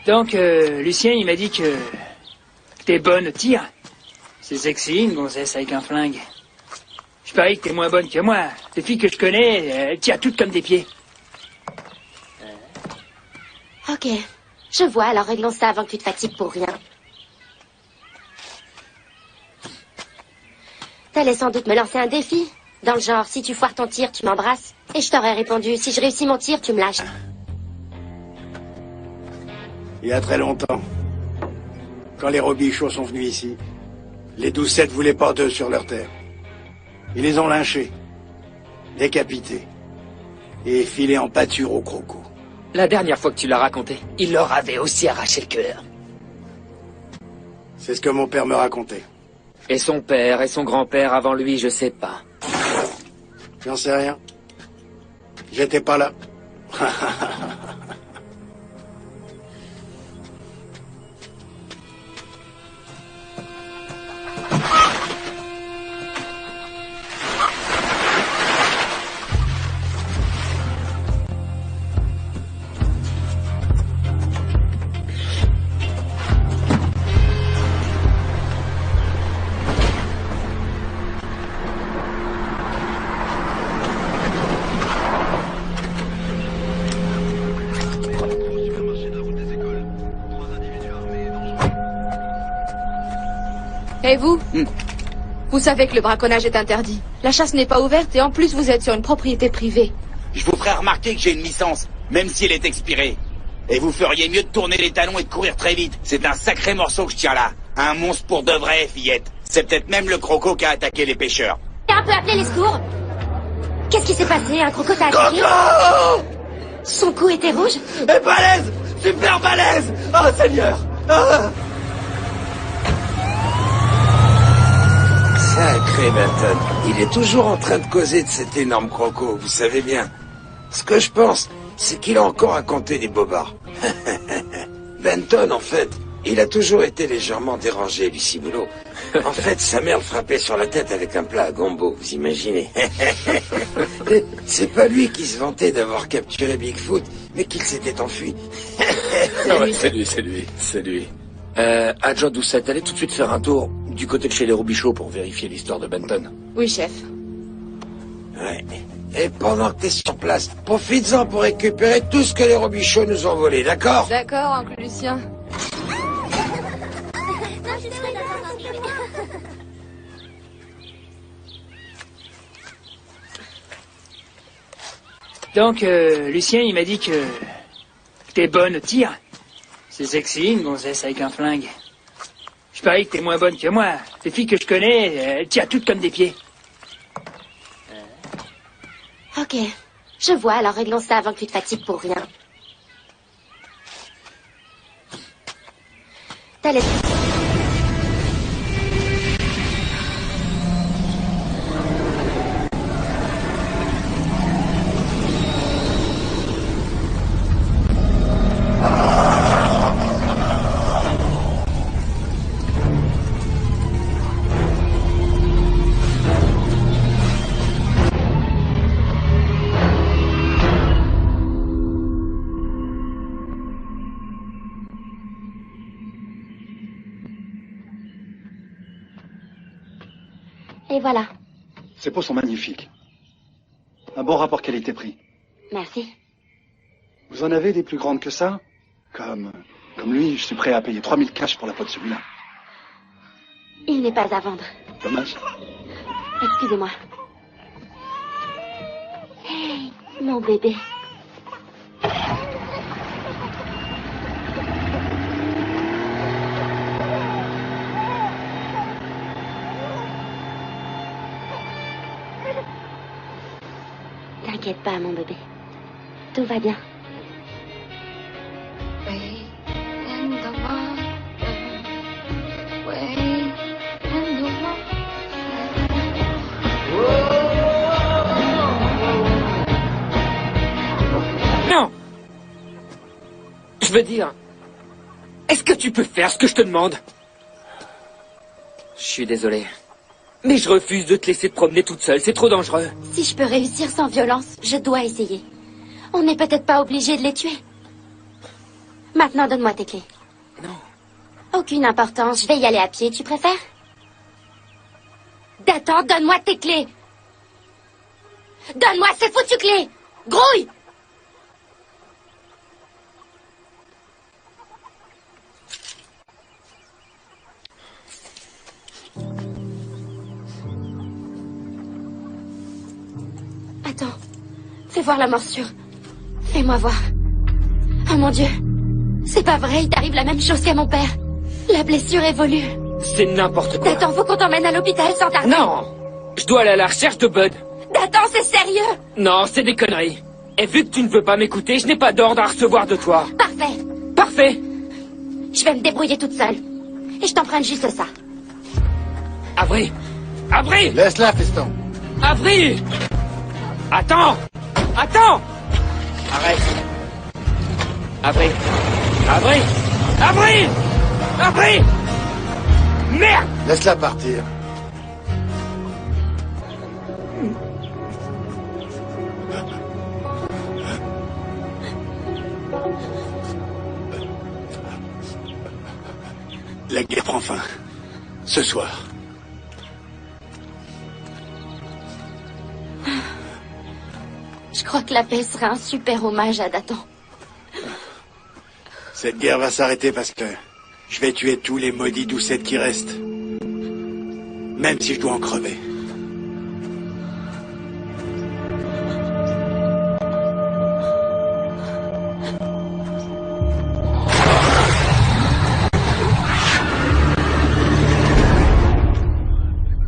Donc, Lucien, il m'a dit que t'es bonne au tir. C'est sexy, une gonzesse avec un flingue. Je parie que t'es moins bonne que moi. Les filles que je connais, elles tirent toutes comme des pieds.
Ok, je vois, alors réglons ça avant que tu te fatigues pour rien. T'allais sans doute me lancer un défi. Dans le genre, si tu foires ton tir, tu m'embrasses. Et je t'aurais répondu, si je réussis mon tir, tu me lâches.
Il y a très longtemps, quand les Robichaud sont venus ici, les Doucettes voulaient pas d'eux sur leur terre. Ils les ont lynchés, décapités, et filés en pâture au croco.
La dernière fois que tu l'as raconté, il leur avait aussi arraché le cœur.
C'est ce que mon père me racontait.
Et son père et son grand-père avant lui, je sais pas.
J'en sais rien. J'étais pas là.
Et vous? Vous savez que le braconnage est interdit. La chasse n'est pas ouverte et en plus vous êtes sur une propriété privée.
Je vous ferai remarquer que j'ai une licence, même si elle est expirée. Et vous feriez mieux de tourner les talons et de courir très vite. C'est un sacré morceau que je tiens là. Un monstre pour de vrai, fillette. C'est peut-être même le croco qui a attaqué les pêcheurs.
T'as un peu appelé les secours? Qu'est-ce qui s'est passé? Un croco t'a attaqué? Son cou était rouge?
Et balèze! Super balèze! Oh Seigneur! Ah.
Sacré Benton. Il est toujours en train de causer de cet énorme croco, vous savez bien. Ce que je pense, c'est qu'il a encore raconté des bobards. Benton, en fait, il a toujours été légèrement dérangé, Lucie Boulot. En fait, sa mère le frappait sur la tête avec un plat à gombo, vous imaginez. C'est pas lui qui se vantait d'avoir capturé Bigfoot, mais qu'il s'était enfui.
Ah ouais, c'est lui. Adjoint Doucette, allez tout de suite faire un tour du côté de chez les Robichaud pour vérifier l'histoire de Benton.
Oui, chef.
Ouais. Et pendant que t'es sur place, profites-en pour récupérer tout ce que les Robichaud nous ont volé, d'accord?
D'accord, oncle Lucien.
Donc, Lucien, il m'a dit que t'es bonne au tir. C'est sexy, une gonzesse avec un flingue. Je parie que t'es moins bonne que moi. Les filles que je connais, elles tirent toutes comme des pieds.
Ok, je vois, alors réglons ça avant que tu te fatigues pour rien. T'allais... Et voilà.
Ces peaux sont magnifiques. Un bon rapport qualité-prix.
Merci.
Vous en avez des plus grandes que ça? Comme lui, je suis prêt à payer 3000 cash pour la peau de celui-là.
Il n'est pas à vendre.
Dommage.
Excusez-moi. Hey, Mon bébé. T'inquiète pas, mon bébé. Tout va bien.
Non! Je veux dire... Est-ce que tu peux faire ce que je te demande? Je suis désolé. Mais je refuse de te laisser te promener toute seule, c'est trop dangereux.
Si je peux réussir sans violence, je dois essayer. On n'est peut-être pas obligé de les tuer. Maintenant, donne-moi tes clés.
Non.
Aucune importance, je vais y aller à pied, tu préfères? Dathan, donne-moi tes clés. Donne-moi ces foutues clés. Grouille! Attends, fais voir la morsure. Fais-moi voir. Oh mon Dieu, c'est pas vrai, il t'arrive la même chose qu'à mon père. La blessure évolue.
C'est n'importe quoi.
Dathan, faut qu'on t'emmène à l'hôpital sans tarder.
Non! Je dois aller à la recherche de Bud.
Dathan, c'est sérieux.
Non, c'est des conneries. Et vu que tu ne veux pas m'écouter, je n'ai pas d'ordre à recevoir de toi.
Parfait.
Parfait.
Je vais me débrouiller toute seule. Et je t'emprunte juste ça.
Avery! Avery!
Laisse-la, feston.
Avery! Attends! Attends! Arrête! Avery! Avery! Avery! Avery! Merde!
Laisse-la partir.
La guerre prend fin. Ce soir.
Je crois que la paix serait un super hommage à Dathan.
Cette guerre va s'arrêter parce que je vais tuer tous les maudits doucettes qui restent. Même si je dois en crever.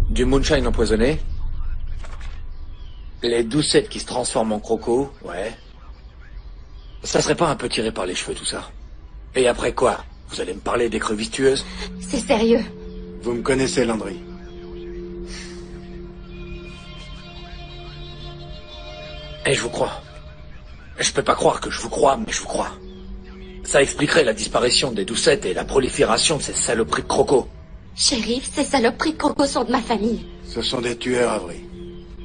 Du moonshine empoisonné. Les doucettes qui se transforment en croco, ouais. Ça serait pas un peu tiré par les cheveux tout ça? Et après quoi? Vous allez me parler d'écrevisses tueuses?
C'est sérieux.
Vous me connaissez, Landry.
Et je vous crois. Je peux pas croire que je vous crois, mais je vous crois. Ça expliquerait la disparition des doucettes et la prolifération de ces saloperies de crocos.
Shérif, ces saloperies de crocos sont de ma famille.
Ce sont des tueurs, Avery.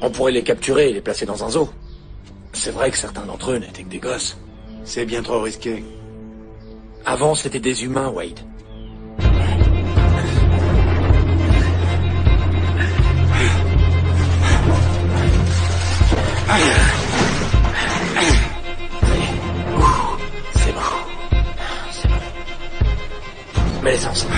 On pourrait les capturer et les placer dans un zoo. C'est vrai que certains d'entre eux n'étaient que des gosses.
C'est bien trop risqué.
Avant, c'était des humains, Wade. C'est bon. C'est bon. Mets-les ensemble.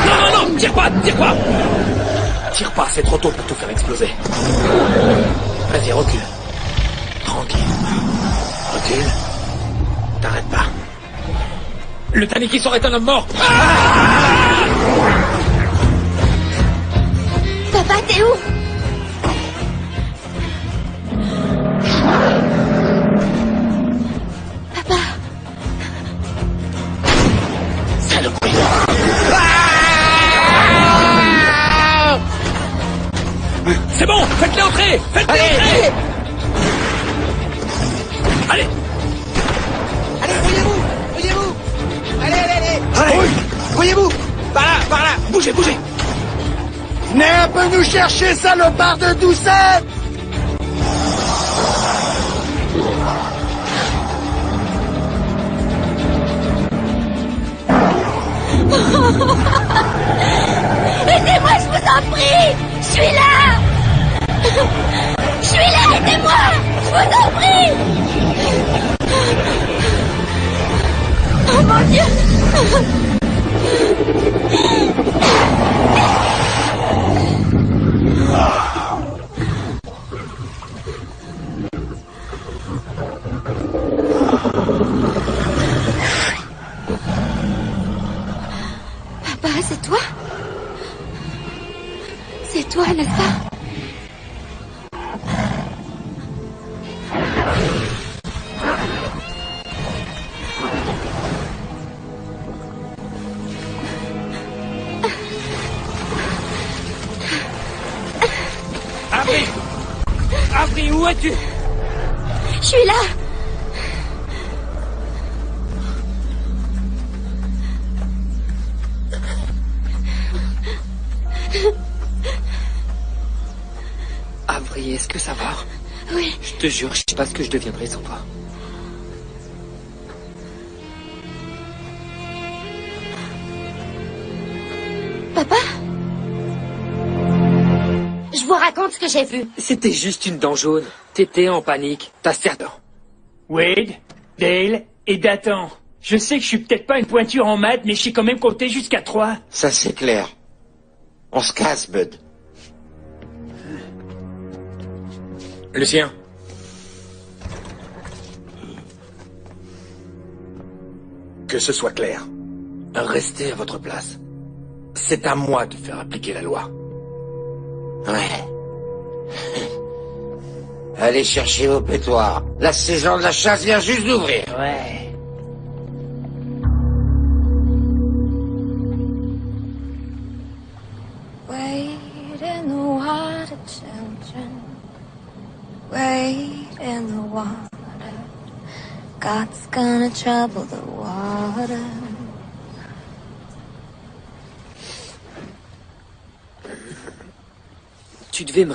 Non, tire pas! Tire pas, c'est trop tôt pour tout faire exploser. Vas-y, recule. Tranquille. Recule. T'arrêtes pas. Le Taniki serait un homme mort.
Papa, t'es où? Papa.
Saloperie. C'est bon, faites-les entrer. Faites-les entrer. Allez.
Allez, voyez-vous. Allez. Voyez-vous. Par là.
Bougez.
Venez un peu nous chercher, salopard de doucette!
Aidez-moi, je vous en prie! Je suis là! Aidez-moi! Je vous en prie! Papa, c'est toi? C'est toi, n'est-ce pas?
Avery! Avery, où es-tu?
Je suis là!
Avery, est-ce que ça va?
Oui.
Je te jure, je sais pas ce que je deviendrais sans toi.
Papa? Je vous raconte ce que j'ai vu.
C'était juste une dent jaune. T'étais en panique. T'as certain.
Wade, Dale et Dathan. Je sais que je suis peut-être pas une pointure en maths, mais je sais quand même compter jusqu'à 3.
Ça, c'est clair. On se casse, Bud.
Lucien. Que ce soit clair. Restez à votre place. C'est à moi de faire appliquer la loi.
Ouais. Allez chercher vos pétoires. La saison de la chasse vient juste d'ouvrir.
Ouais.
Wade in the water, children. Wade in the water. God's gonna trouble the water.
Tu devais me